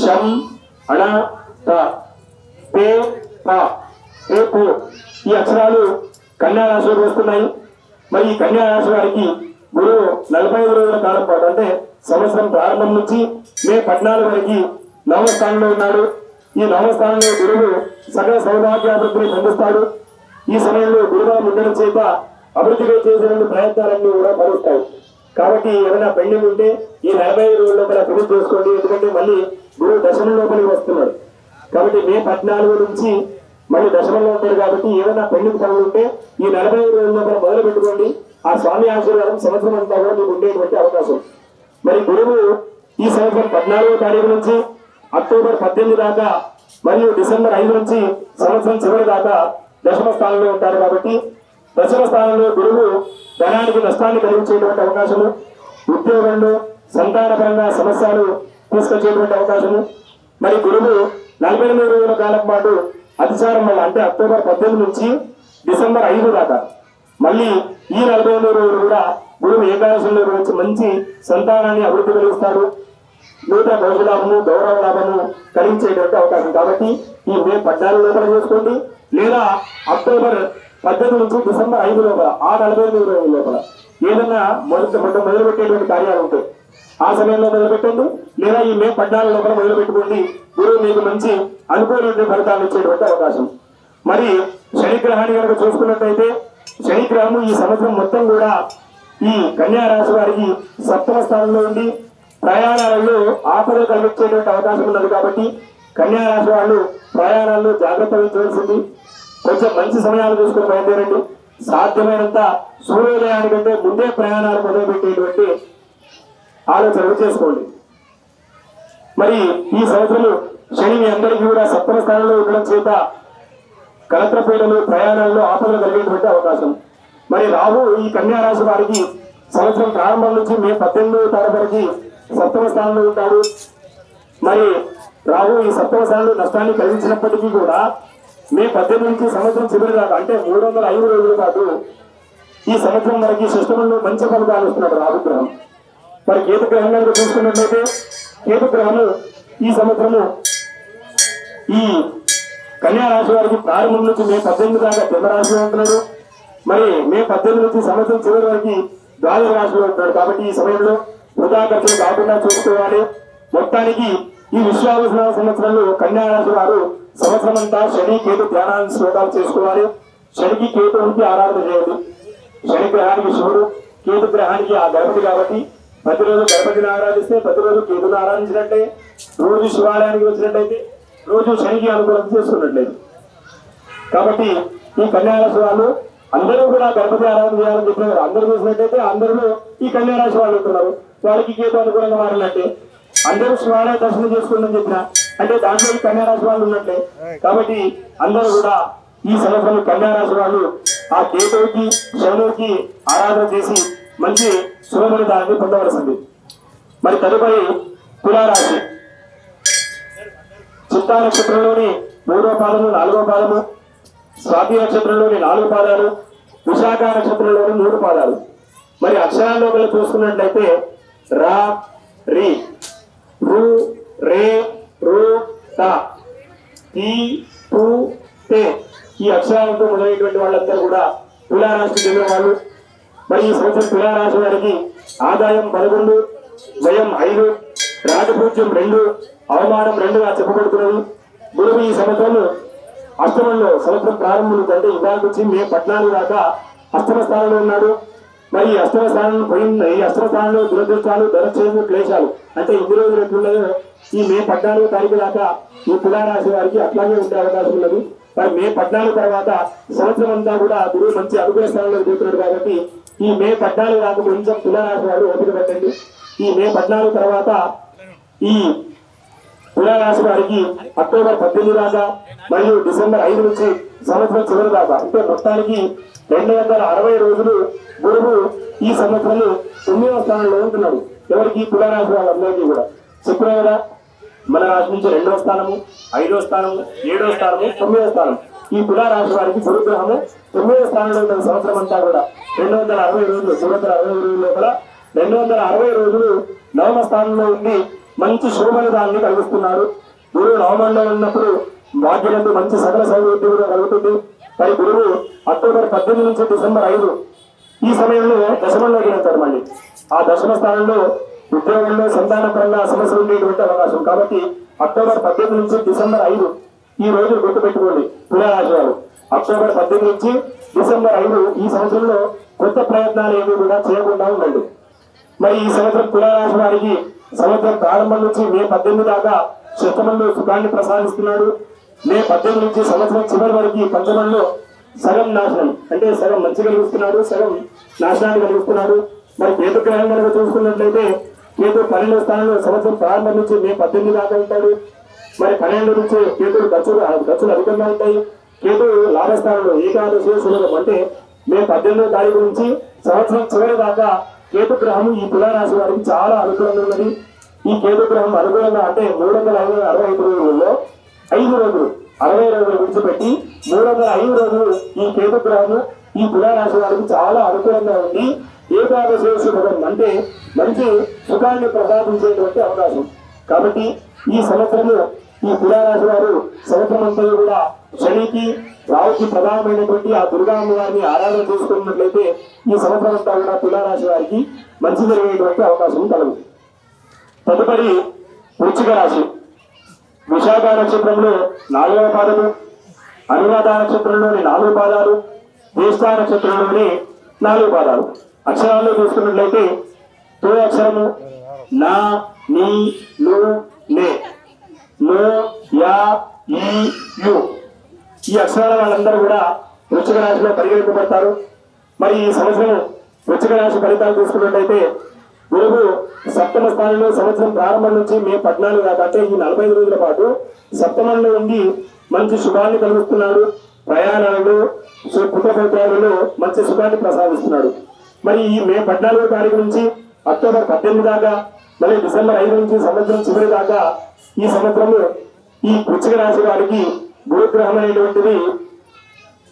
షం అణ త పే ప ఏ పు ఈ అక్షరాలు కన్యా రాశిలోకి వస్తున్నాయి. మరి ఈ కన్యా రాశి వారికి గురువు 45 రోజుల కాలం పాటు అంటే సంవత్సరం ప్రారంభం నుంచి మే 14 వరకు నవమ స్థానంలో ఉన్నాడు. ఈ నవమ స్థానంలో గురువు సకల సౌభాగ్యాభివృద్ధిని పొందిస్తాడు. ఈ సమయంలో గురుబలం ఉండడం చేత అభివృద్ధిగా చేసే ప్రయత్నాలన్నీ కూడా ఫలిస్తాయి. కాబట్టి ఏమైనా పెండింగ్ ఉంటే ఈ 45 రోజుల లోపల ఫినిష్ చేసుకోండి. ఎందుకంటే మళ్ళీ గురువు దశమం లోపలికి వస్తున్నాడు. కాబట్టి మే 14 నుంచి మళ్ళీ దశమంలో ఉంటాడు. కాబట్టి ఏమైనా పెండింగ్ పనులు ఉంటే ఈ 45 రోజుల లోపల మొదలు పెట్టుకోండి. ఆ స్వామి ఆశీర్వాదం సంవత్సరం అంతా కూడా మీకు ఉండేటువంటి అవకాశం. మరి గురువు ఈ సంవత్సరం 14వ తారీఖు నుంచి అక్టోబర్ 18 దాకా మరియు డిసెంబర్ 5 నుంచి సంవత్సరం చివరి దాకా దశమ స్థానంలో ఉంటారు. కాబట్టి దశమ స్థానంలో గురువు ధనానికి నష్టాన్ని కలిగించేటువంటి అవకాశము, ఉద్యోగంలో సంతానపరంగా సమస్యలు తీసుకొచ్చేటువంటి అవకాశము. మరి గురువు 48 రోజుల కాలం పాటు అతిచారం వల్ల అంటే అక్టోబర్ 18 నుంచి డిసెంబర్ 5 దాకా మళ్ళీ ఈ 48 రోజులు కూడా గురువు ఏకాదశంలో వచ్చి మంచి సంతానాన్ని అభివృద్ధి కలిగిస్తాడు. నూతన బహుళాభము గౌరవ లాభము కలిగించేటువంటి అవకాశం. కాబట్టి ఈ మే 14 లోపల చేసుకోండి, లేదా అక్టోబర్ 18 నుంచి డిసెంబర్ 5 లోపల ఆ 48 రోజుల లోపల ఏదైనా మొదలుపెట్టేటువంటి కార్యాలు ఉంటాయి. ఆ సమయంలో మొదలుపెట్టండి, లేదా ఈ మే 14 లోపల మొదలు పెట్టుకోండి. గురువు మీకు మంచి అనుకూలమైన ఫలితాలు ఇచ్చేటువంటి అవకాశం. మరి శనిగ్రహాన్ని కనుక చూసుకున్నట్లయితే శనిగ్రహము ఈ సంవత్సరం మొత్తం కూడా ఈ కన్యా రాశి వారికి 7వ స్థానంలో ఉండి ప్రయాణాలలో ఆపద కలిగించేటువంటి అవకాశం ఉన్నది. కాబట్టి కన్యా రాశి వాళ్ళు ప్రయాణాల్లో జాగ్రత్త వహించవలసింది. కొంచెం మంచి సమయాలు చూసుకుని బయలుదేరండి. సాధ్యమైనంత సూర్యోదయానికంటే ముందే ప్రయాణాలు మొదలుపెట్టేటువంటి ఆలోచనలు చేసుకోండి. మరి ఈ సంవత్సరం శని మీ అందరికీ కూడా 7వ స్థానంలో ఉండడం చేత కలత్రపీడలు ప్రయాణాల్లో ఆపదలు కలిగేటువంటి అవకాశం. మరి రాహు ఈ కన్యా రాశి వారికి సంవత్సరం ప్రారంభం నుంచి మే 18వ తారీఖు వరకు 7వ స్థానంలో ఉంటాడు. మరి రాహు ఈ 7వ స్థానంలో నష్టాన్ని కలిగించినప్పటికీ కూడా మే 18 నుంచి సంవత్సరం చివరి దాకా అంటే 305 రోజుల పాటు ఈ సంవత్సరం వరకు సిస్టంలో మంచి ఫలితాలు వస్తున్నాడు రాహుగ్రహం. మరి కేతు గ్రహం కనుక చూసుకున్నట్లయితే కేతు గ్రహము ఈ సంవత్సరము ఈ కన్యా రాశి వారికి ప్రారంభం నుంచి మే 18 దాకా జన్మరాశిలో ఉంటున్నాడు. మరి మే 18 నుంచి సంవత్సరం చివరి వరకు ద్వాదశ రాశిలో ఉంటున్నాడు. కాబట్టి ఈ సమయంలో వృధా ఖర్చులు కాకుండా చూసుకోవాలి. మొత్తానికి ఈ విశ్వావసన సంవత్సరంలో కన్యా రాశి వారు సంవత్సరం అంతా శని కేతు ధ్యానాన్ని శ్లోకాలు చేసుకోవాలి. శనికి కేతువునికి ఆరాధన చేయాలి. శని గ్రహానికి శివుడు, కేతు గ్రహానికి ఆ గణపతి. కాబట్టి ప్రతిరోజు గణపతిని ఆరాధిస్తే ప్రతిరోజు కేతుని ఆరాధించినట్టే, రోజు శివాలయానికి వచ్చినట్టయితే రోజు శనికి అనుకూలం చేసుకున్నట్లేదు. కాబట్టి ఈ కన్యా రాశి వాళ్ళు అందరూ కూడా గణపతి ఆరాధన చేయాలని చెప్పినారు. అందరూ చూసినట్టయితే అందరూ ఈ కన్యా రాశి వాళ్ళు ఉంటున్నారు. వాళ్ళకి కేతు అనుకూలంగా మారినట్టే. అందరూ శివాలయ దర్శనం చేసుకోండి చెప్పిన అంటే దాంట్లో ఈ కన్యా రాశి వాళ్ళు ఉన్నట్లే. కాబట్టి అందరూ కూడా ఈ సంవత్సరం కన్యా రాశి వాళ్ళు ఆ కేతువుకి శనువుకి ఆరాధన చేసి మంచి శుభమైన దాన్ని పొందవలసింది. మరి తదుపరి తులారాశి. చిత్తా నక్షత్రంలోని 3వ పాదము 4వ పాదము, స్వాతి నక్షత్రంలోని 4 పాదాలు, విశాఖ నక్షత్రంలోని 3 పాదాలు. మరి అక్షరాల్లో చూసుకున్నట్లయితే రా రి రు రే రు త తి టు తే ఈ అక్షరాలతో మొదలైనటువంటి వాళ్ళందరూ కూడా తులారాశికి చెందిన వాళ్ళు. మరి ఈ సంవత్సరం తులారాశి వారికి ఆదాయం 11, వ్యయం 5, రాజపూజ్యం 2, అవమానం 2గా చెప్పబడుతున్నది. గురువు ఈ సంవత్సరం అష్టమంలో సంవత్సరం ప్రారంభం అంటే ఇవాళ నుంచి మే 14 దాకా అష్టమ స్థానంలో ఉన్నాడు. మరి ఈ అష్టమ స్థానంలో పోయిన ఈ అష్టమ స్థానంలో దురదృష్టాలు, ధనక్షేమం, క్లేశాలు అంటే ఇన్ని రోజులు ఎట్లున్నాయో ఈ మే 14 తారీఖు దాకా ఈ తులారాశి వారికి అట్లాగే ఉండే అవకాశం ఉన్నది. మరి మే 14 తర్వాత సంవత్సరం అంతా కూడా గురువు మంచి అనుకూల స్థానంలో పోతున్నాడు. కాబట్టి ఈ మే 14 దాకా కొంచెం తులారాశి వారు ఓపిక పెట్టండి. ఈ మే 14 తర్వాత ఈ తులారాశి వారికి అక్టోబర్ 18 దాకా మరియు డిసెంబర్ 5 నుంచి సంవత్సరం చివరి దాకా అంటే మొత్తానికి 260 రోజులు గురువు ఈ సంవత్సరం 9వ స్థానంలో ఉంటున్నాడు. ఎవరికి? తులారాశి వాళ్ళందరికీ కూడా. చెప్పినా కదా మన రాశి నుంచి 2వ స్థానము, 5వ స్థానము, 7వ స్థానము, 9వ స్థానం. ఈ తులారాశి వారికి గురుగ్రహము 9వ స్థానంలో ఉన్న సంవత్సరం అంతా కూడా 260 రోజులు 360 రోజుల లోపల 260 రోజులు నవమ స్థానంలో ఉండి మంచి శుభఫలితాన్ని కలిగిస్తున్నాడు. గురువు నవమంలో ఉన్నప్పుడు భాగ్యమందు మంచి సకల సౌలభ్యం కూడా కలుగుతుంది. మరి గురువు అక్టోబర్ 18 నుంచి డిసెంబర్ 5 ఈ సమయంలో దశమంలోకి వెళ్తాడు. మళ్ళీ ఆ దశమ స్థానంలో ఉద్యోగంలో సంతానపరంగా సమస్యలు ఉండేటువంటి అవకాశం. కాబట్టి అక్టోబర్ 18 నుంచి డిసెంబర్ 5 ఈ రోజులు గుర్తుపెట్టుకోండి. తులారాశి వారు అక్టోబర్ 18 నుంచి డిసెంబర్ 5 ఈ సంవత్సరంలో కొత్త ప్రయత్నాలు ఏమీ కూడా చేయకుండా ఉండండి. మరి ఈ సంవత్సరం తులారాశి వారికి సంవత్సరం ప్రారంభం నుంచి మే 18 దాకా శతమంలో సుఖాన్ని ప్రసాదిస్తున్నాడు. మే 18 నుంచి సంవత్సరం చివరి వరకు పంచమంలో సగం నాశనం అంటే సగం మంచి కలిగిస్తున్నాడు, సగం నాశనాన్ని కలిగిస్తున్నాడు. మరి కేతు గ్రహం కనుక చూసుకున్నట్లయితే కేతు 12వ స్థానంలో సంవత్సరం ప్రారంభం నుంచి మే 18 దాకా ఉంటాడు. మరి 12 నుంచి కేతులు ఖర్చులు అధికంగా ఉంటాయి. కేతు లాభస్థానంలో ఏకాదశి శుభం అంటే మే 18వ తారీఖు నుంచి సంవత్సరం చివరి దాకా కేతు గ్రహం ఈ తులారాశి వారికి చాలా అనుకూలంగా ఉన్నది. ఈ కేతు గ్రహం అనుకూలంగా అంటే 365 రోజుల్లో 5 రోజులు 60 రోజులు విడిచిపెట్టి 305 రోజులు ఈ కేతు గ్రహము ఈ తులారాశి వారికి చాలా అనుకూలంగా ఉంది. ఏకాదశి శుభం అంటే మంచి సుఖాన్ని ప్రసాదించేటువంటి అవకాశం. కాబట్టి ఈ సంవత్సరము ఈ తులారాశి వారు సంవత్సరం అంతా కూడా శనికి రావుకి ప్రధానమైనటువంటి ఆ దుర్గా అమ్మవారిని ఆరాధన చేసుకున్నట్లయితే ఈ సంవత్సరం అంతా కూడా తులారాశి వారికి మంచి జరిగేటువంటి అవకాశం కలదు. తదుపరి వృశ్చిక రాశి. విశాఖ నక్షత్రంలో 4వ పాదము, అనురాధ నక్షత్రంలోని 4 పాదాలు, జ్యేష్ఠ నక్షత్రంలోని 4 పాదాలు. అక్షరాల్లో చూసుకున్నట్లయితే తో అక్షరము నా, నీ, ను, నే, నో, యా, ఈ, యు ఈ అక్షరాల వాళ్ళందరూ కూడా వృశ్చిక రాశిలో పరిగణింపబడతారు. మరి ఈ సంవత్సరం వృశ్చిక రాశి ఫలితాలు చూసుకున్నట్లయితే గురువు 7వ స్థానంలో సంవత్సరం ప్రారంభం నుంచి మే 14 దాకా అంటే ఈ 45 రోజుల పాటు సప్తమంలో ఉండి మంచి శుభాన్ని కలిగిస్తున్నాడు. ప్రయాణాలలో పుత్రపౌత్రాలలో మంచి సుఖాన్ని ప్రసాదిస్తున్నాడు. మరి ఈ మే 14వ తారీఖు నుంచి అక్టోబర్ 18 దాకా మళ్ళీ డిసెంబర్ 5 నుంచి సంవత్సరం చివరి దాకా ఈ సంవత్సరము ఈ వృశ్చిక రాశి వారికి గురుగ్రహం అనేటువంటిది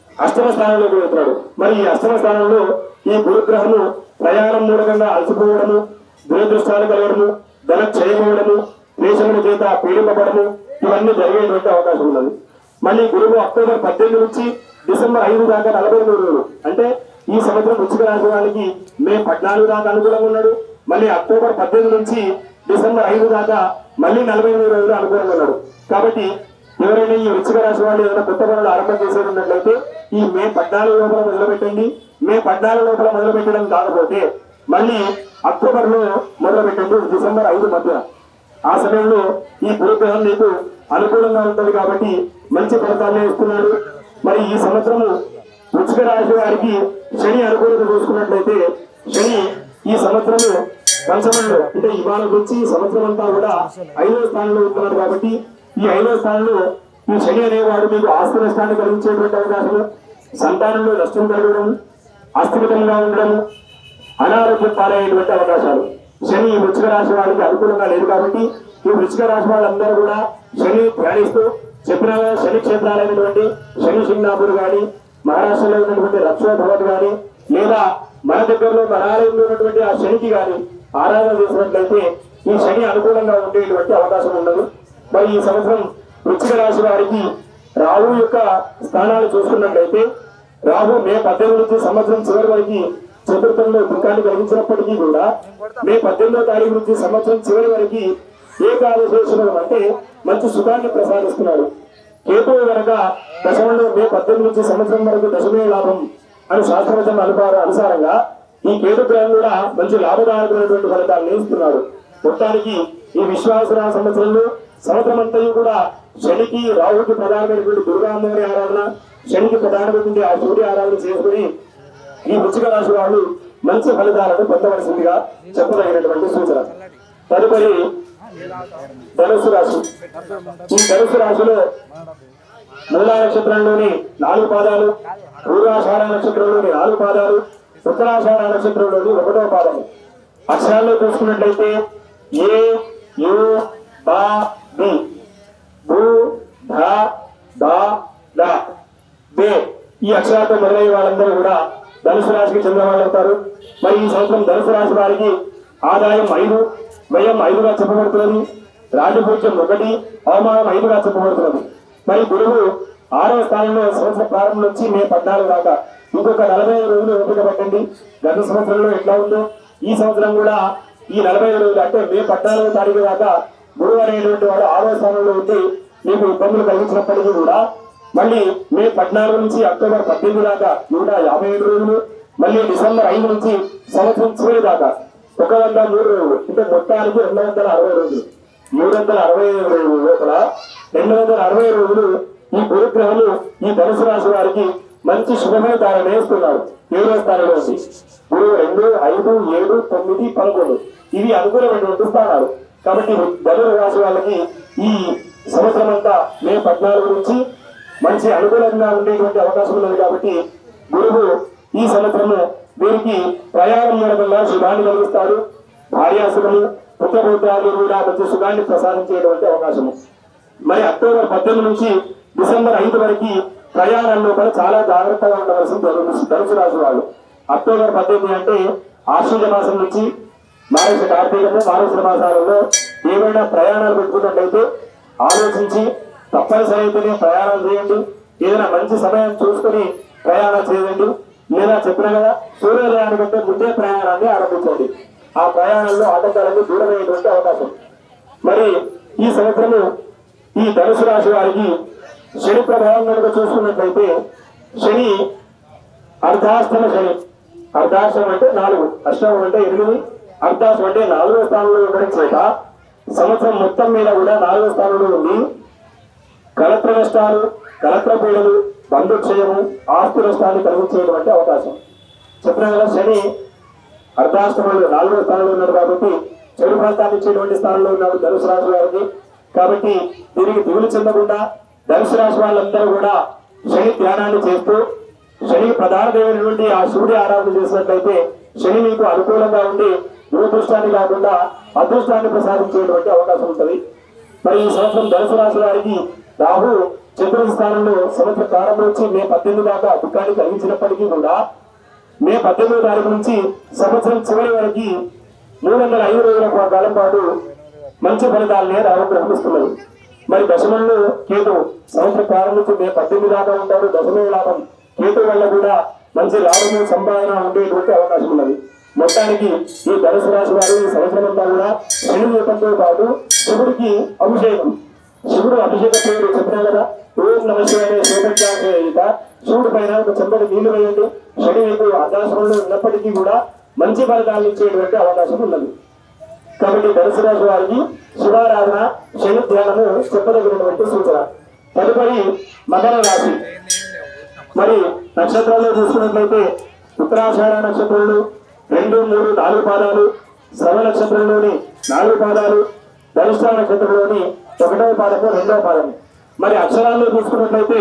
8వ స్థానంలోకి వెళ్తున్నాడు. మరి ఈ 8వ స్థానంలో ఈ గురుగ్రహము ప్రయాణం మూలకంగా అలసిపోవడము, దురదృష్టాలు కలగడము, ధన క్షయమవడము, క్లేశముల చేత పీడింపబడము ఇవన్నీ జరిగేటువంటి అవకాశం ఉన్నది. మళ్ళీ గురువు అక్టోబర్ 18 నుంచి డిసెంబర్ 5 దాకా 43 రోజులు అంటే ఈ సంవత్సరం వృశ్చిక రాశి వారికి మే 14 దాకా అనుకూలంగా ఉన్నాడు. మళ్ళీ అక్టోబర్ 18 నుంచి డిసెంబర్ 5 దాకా మళ్ళీ 43 రోజులు అనుకూలంగా ఉన్నాడు. కాబట్టి ఎవరైనా ఈ వృశ్చిక రాశి వాళ్ళు ఏదైనా కొత్త పనులు ఆరంభం చేసేది ఉన్నట్లయితే ఈ మే 14 లోపల మొదలుపెట్టండి. మే 14 లోపల మొదలు పెట్టడం కాకపోతే మళ్ళీ అక్టోబర్ లో మొదలు పెట్టండి, డిసెంబర్ 5 మధ్య. ఆ సమయంలో ఈ గురుగ్రహం నీకు అనుకూలంగా ఉంటుంది కాబట్టి మంచి ఫలితాన్ని ఇస్తున్నాడు. మరి ఈ సంవత్సరము వృశ్చిక రాశి వారికి శని అనుకూలత చూసుకున్నట్లయితే శని ఈ సంవత్సరము పంచమంలో అంటే ఇవాళ నుంచి సంవత్సరం అంతా కూడా 5వ స్థానంలో ఉంటున్నారు. కాబట్టి ఈ 5వ స్థానంలో ఈ శని అనేవాడు మీకు ఆస్తి నష్టాన్ని కలిగించేటువంటి అవకాశము, సంతానంలో నష్టం కలగడం, అస్థిమితంగా ఉండడం, అనారోగ్యం పాలయ్యేటువంటి అవకాశాలు. శని ఈ వృశ్చిక రాశి వారికి అనుకూలంగా లేదు. కాబట్టి ఈ వృశ్చిక రాశి వాళ్ళందరూ కూడా శని ధ్యానిస్తూ చెప్పిన శని క్షేత్రాలైనటువంటి శని సింగ్నాపూర్ కానీ, మహారాష్ట్రలో ఉన్నటువంటి రక్షణ భవన్ కానీ, లేదా మన దగ్గరలో మన ఆలయంలో ఉన్నటువంటి ఆ శనికి కానీ ఆరాధన చేసినట్లయితే ఈ శని అనుకూలంగా ఉండేటువంటి అవకాశం ఉండదు. మరి ఈ సంవత్సరం వృశ్చిక రాశి వారికి రాహు యొక్క స్థానాలు చూసుకున్నట్లయితే రాహు మే 18 నుంచి సంవత్సరం చివరి వరకు చతుర్థంలో దుఃఖాన్ని కలిగించినప్పటికీ కూడా మే 18వ తారీఖు నుంచి సంవత్సరం చివరి వరకు ఏకాదశేషం అంటే మంచి సుఖాన్ని ప్రసాదిస్తున్నాడు. కేతువు కనుక దశమంలో మే 18 నుంచి సంవత్సరం వరకు దశమే లాభం అని శాస్త్రవచనం అనుసారంగా ఈ కేతు గ్రహం కూడా మంచి లాభదాయకమైనటువంటి ఫలితాలను ఇస్తున్నాడు. మొత్తానికి ఈ విశ్వాసరామ సంవత్సరంలో సంవత్సరం అంతా కూడా శనికి రాహుకి ప్రధానమైనటువంటి దుర్గా అమ్మవారి ఆరాధన, శనికి ప్రధానమైనటువంటి ఆ సూర్య ఆరాధన చేసుకుని ఈ వృశ్చిక రాశి వాళ్ళు మంచి ఫలితాలను పొందవలసిందిగా చెప్పదగినటువంటి సూచన. తదుపరి ధనుసు రాశి. ఈ ధనుసు రాశిలో మూలా నక్షత్రంలోని 4 పాదాలు, పూర్వాషాఢ నక్షత్రంలోని 4 పాదాలు, ఉత్తరాషాఢ నక్షత్రంలోని 1వ పాదము. అక్షరాల్లో చూసుకున్నట్లయితే ఏ, యు, బా, బి, భూ, ధ, ద, ద, బే ఈ అక్షరాలతో మొదలయ్యే వాళ్ళందరూ కూడా ధనుసు రాశికి చెందిన వాళ్ళు అవుతారు. మరి ఈ సంవత్సరం ధనుసు రాశి వారికి ఆదాయం 5, వ్యయం 5గా చెప్పబడుతున్నది. రాజపూజ్యం 1, అవమానం 5గా చెప్పబడుతున్నది. మరి గురువు 6వ స్థానంలో సంవత్సర ప్రారంభం నుంచి మే 14 దాకా ఇంకొక 45 రోజులు ఓపిక పట్టండి. గత సంవత్సరంలో ఎట్లా ఉందో ఈ సంవత్సరం కూడా ఈ 45 రోజులు అంటే మే 14వ తారీఖు దాకా గురువు అనేటువంటి వాడు 6వ స్థానంలో ఉండి మీకు ఇబ్బందులు కలిగించినప్పటికీ కూడా మళ్ళీ మే 14 నుంచి అక్టోబర్ 18 దాకా 157 రోజులు, మళ్ళీ డిసెంబర్ 5 నుంచి సంవత్సరం చివరి దాకా 103 రోజులు, అంటే మొత్తానికి 260 రోజులు. 365 రోజులు లోపల 260 రోజులు ఈ గురుగ్రహాలు ఈ ధనుసు రాశి వారికి మంచి శుభఫలితాలను వేస్తున్నారు. 7వ స్థానంలో ఉంది గురువు. 2, 5, 7, 9, 11 ఇవి అనుకూలమైనటువంటి స్థానాలు. కాబట్టి ధనుసు రాశి వాళ్ళకి ఈ సంవత్సరం అంతా మే 14 నుంచి మంచి అనుకూలంగా ఉండేటువంటి అవకాశం ఉన్నది. కాబట్టి గురువు ఈ సంవత్సరము వీరికి ప్రయాణం మూలంగా శుభాన్ని కలిగిస్తాడు. భార్యాసుఖము, పుత్రపౌత్రాలు కూడా మంచి సుఖాన్ని ప్రసాదించేటువంటి అవకాశము. మరి అక్టోబర్ 18 నుంచి డిసెంబర్ 5 వరకు ప్రయాణంలో కూడా చాలా జాగ్రత్తగా ఉండవలసింది ధనుసు రాశి వాళ్ళు. అక్టోబర్ 18 అంటే ఆశ్వీజ మాసం నుంచి మార్గశిర కార్తీకము మార్గశిర మాసాలలో ఏమైనా ప్రయాణాలు పెట్టుకున్నట్లయితే ఆలోచించి తప్పనిసరి అయితేనే ప్రయాణం చేయండి. ఏదైనా మంచి సమయం చూసుకొని ప్రయాణం చేయండి. లేదా చెప్పిన కదా సూర్యోదయానికంటే ముందే ప్రయాణాన్ని ఆరంభించండి. ఆ ప్రయాణంలో ఆటంకాలన్నీ దూరమయ్యేటువంటి అవకాశం. మరి ఈ సంవత్సరము ఈ ధనుసు రాశి వారికి శని ప్రభావం కనుక చూసుకున్నట్లయితే శని అర్ధాష్టమ శని. అర్ధాష్టమం అంటే 4, అష్టమం అంటే 8, అర్ధాష్టం అంటే 4వ స్థానంలో ఉండడం చేత సంవత్సరం మొత్తం మీద కూడా 4వ స్థానంలో ఉండి కలత్ర నష్టాలు, కలత్ర పీడలు, బంధుక్షయము, ఆస్తి నష్టాన్ని కలిగించేటువంటి అవకాశం. చెప్పిన కదా శని అర్ధాష్టమంలో 4వ స్థానంలో ఉన్నాడు కాబట్టి చెడు ఫలితాన్ని ఇచ్చేటువంటి స్థానంలో ఉన్నాడు ధనుసు రాశి వారికి. కాబట్టి దీనికి దిగులు చెందకుండా ధనుసు రాశి వాళ్ళందరూ కూడా శని ధ్యానాన్ని చేస్తూ శని ప్రధాన దేవుడైనటువంటి ఆ శివుడి ఆరాధన చేసినట్లయితే శని మీకు అనుకూలంగా ఉండి దురదృష్టాన్ని కాకుండా అదృష్టాన్ని ప్రసాదించేటువంటి అవకాశం ఉంటుంది. మరి ఈ సంవత్సరం ధనుసు రాశి వారికి రాహు చతుర్థ స్థానంలో సంవత్సర ప్రారంభం నుంచి మే 18 దాకా దుఃఖాన్ని కలిగించినప్పటికీ కూడా మే 18వ తారీఖు నుంచి సంవత్సరం చివరి వరకు 305 రోజుల కాలం పాటు మంచి ఫలితాలనే రాహు గ్రహిస్తున్నది. మరి దశమంలో కేతు సంవత్సర ప్రారంభం నుంచి మే 18 దాకా ఉంటాడు. దశమ లాభం కేతు వల్ల కూడా మంచి లాభము సంపాదన ఉండేటువంటి అవకాశం ఉన్నది. మొత్తానికి ఈ ధనుసు రాశి వారు ఈ సంవత్సరం అంతా కూడా శని యోగంతో పాటు శివుడికి అభిషేకం, శివుడు అభిషేక పేరు చెప్పినా కదా, ఓం నమ శివాయ శివపంచాయత శివుడి పైన ఒక చెంబడి నీళ్లు వేయండి. శని మీకు అర్ధాశ్రమంలో ఉన్నప్పటికీ కూడా మంచి ఫలితాలు ఇచ్చేటువంటి అవకాశం ఉన్నది. కాబట్టి ధనుసు రాశి వారికి శివారాధన, శని ధ్యానము చెప్పదగినటువంటి సూచన. తదుపరి మకర రాశి. మరి నక్షత్రాల్లో చూసుకున్నట్లయితే ఉత్తరాషాఢ నక్షత్రంలో 2, 3, 4 పాదాలు, శ్రవ నక్షత్రంలోని 4 పాదాలు, ధనిష్ట నక్షత్రంలోని 1వ పాదము 2వ పాదము. మరి అక్షరాల్లో చూసుకున్నట్లయితే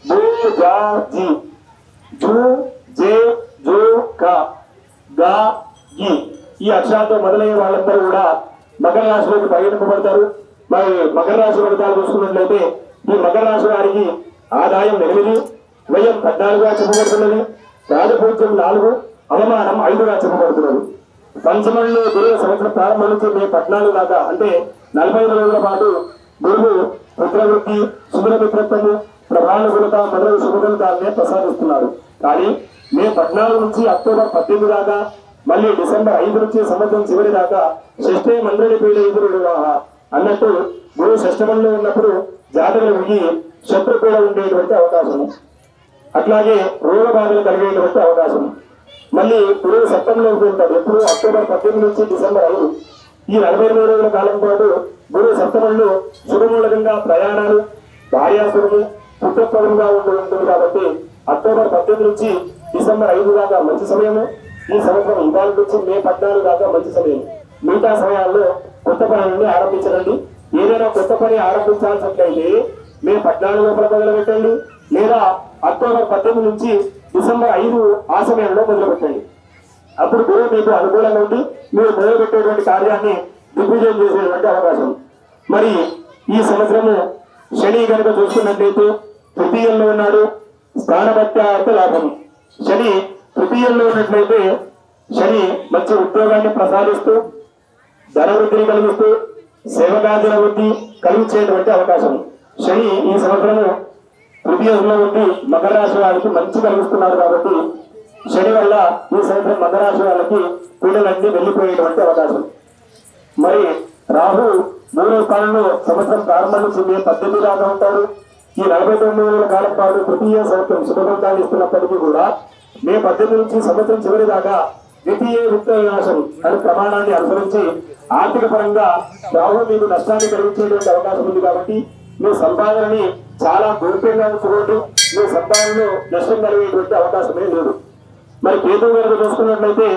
బో, జా, జి, జూ, జే, జో, కా, గా, గి ఈ అక్షరాలతో మొదలయ్యే వాళ్ళందరూ కూడా మకర రాశిలోకి పరిగణింపబడతారు. మరి మకర రాశి ఫలితాలు చూసుకున్నట్లయితే ఈ మకర రాశి వారికి ఆదాయం 8, వ్యయం 14గా చెప్పబడుతున్నది. రాజపూజ్యం 4, అవమానం 5గా చెప్పబడుతున్నది. పంచమంలో గురువు సంవత్సరం ప్రారంభం నుంచి మే 14 దాకా అంటే 45 రోజుల పాటు గురువు పుత్రవృద్ధి, సుగుణ మిత్రత్వము, ప్రభానుగుణత మొదలగు శుభఫలితాలనే ప్రసాదిస్తున్నారు. కానీ మే 14 నుంచి అక్టోబర్ 18 దాకా మళ్ళీ డిసెంబర్ 5 నుంచి సంవత్సరం చివరి దాకా షష్ఠే మండలి పీడ ఎదురు వివాహ అన్నట్టు గురువు షష్టమంలో ఉన్నప్పుడు జాతకలు విగి శత్రుపీడ ఉండేటువంటి అవకాశము, అట్లాగే రోగ బాధలు కలిగేటువంటి అవకాశం. మళ్ళీ గురువు సప్తమంలోకి వెళ్తాడు. ఎప్పుడు అక్టోబర్ 18 నుంచి డిసెంబర్ 5 ఈ 42 రోజుల కాలం పాటు గురువు సప్తమంలో శుభమూలకంగా ప్రయాణాలు, భార్యాసురము, పుత్రత్వముగా ఉంటుంది. కాబట్టి అక్టోబర్ 18 నుంచి డిసెంబర్ 5 దాకా మంచి సమయము. ఈ సంవత్సరం ఇవాళ నుంచి మే 14 దాకా మంచి సమయం. మిగతా సమయాల్లో కొత్త పనులను ఆరంభించండి. ఏదైనా కొత్త పని ఆరంభించాల్సినట్లయితే మే 14 లోపల మొదలు పెట్టండి, లేదా అక్టోబర్ 18 నుంచి డిసెంబర్ 5 ఆ సమయంలో మొదలు పెట్టండి. అప్పుడు గురువు మీకు అనుకూలంగా ఉండి మీరు మొదలుపెట్టేటువంటి కార్యాన్ని దిగ్విజయం చేసేటువంటి అవకాశం. మరి ఈ సంవత్సరము శని కనుక చూసుకున్నట్లయితే తృతీయంలో ఉన్నాడు. స్థానభత్యార్థ లాభం. శని తృతీయంలో ఉన్నట్లయితే శని మంచి ఉద్యోగాన్ని ప్రసాదిస్తూ ధనవృద్ధిని కలిగిస్తూ సేవకార్జన వృద్ధి కలిగించేటువంటి అవకాశం. శని ఈ సంవత్సరము తృతీయంలో ఉండి మకర రాశి వారికి మంచి కలిగిస్తున్నారు కాబట్టి శని వల్ల ఈ సంవత్సరం మకర రాశి వాళ్ళకి పీడలన్నీ వెళ్ళిపోయేటువంటి అవకాశం. మరి రాహు 3వ స్థానంలో సంవత్సరం ప్రారంభం నుంచి మే 18 దాకా ఉంటారు. ఈ 49 రోజుల కాలం పాటు తృతీయ సంవత్సరం శుభఫలితాలు ఇస్తున్నప్పటికీ కూడా మే 18 నుంచి సంవత్సరం చివరి దాకా ద్వితీయ విత్త వినాశం అనే ప్రమాణాన్ని అనుసరించి ఆర్థిక పరంగా రాహు మీకు నష్టాన్ని కలిగించేటువంటి అవకాశం ఉంది. కాబట్టి మీ సంపాదనని చాలా గోప్యంగా ఉంచుకోండి. మీ సంపాదనలో నష్టం కలిగేటువంటి అవకాశమే లేదు. మరి కేతువు కనుక చూసుకున్నట్లయితే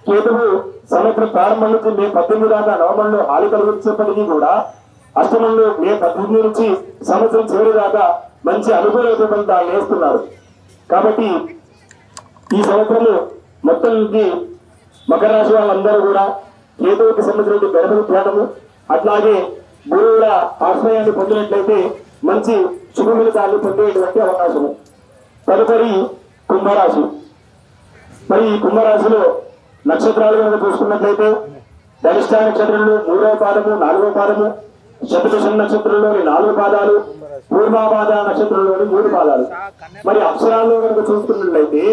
కేతువు సంవత్సరం ప్రారంభం నుంచి మే 18 దాకా నవంబర్లో హాని కలిగించినప్పటికీ కూడా అష్టమంలో మే 18 నుంచి సంవత్సరం చివరి దాకా మంచి అనుకూలమైన దాన్ని వేస్తున్నారు. కాబట్టి ఈ సంవత్సరము మొత్తానికి మకర రాశి వాళ్ళందరూ కూడా కేతువుకి సంబంధించిన గణపతి ధ్యానము అట్లాగే గురువుల ఆశ్రయాన్ని పొందినట్లయితే మంచి శుభఫలితాన్ని పొందేటువంటి అవకాశము. తదుపరి కుంభరాశి. మరి ఈ కుంభరాశిలో నక్షత్రాలు కనుక చూసుకున్నట్లయితే ధనిష్ట నక్షత్రంలో 3వ పాదము 4వ పాదము, శతభిష నక్షత్రంలోని 4 పాదాలు, పూర్వాపాద నక్షత్రంలోని 3 పాదాలు. మరి అక్షరాల్లో కనుక చూసుకున్నట్లయితే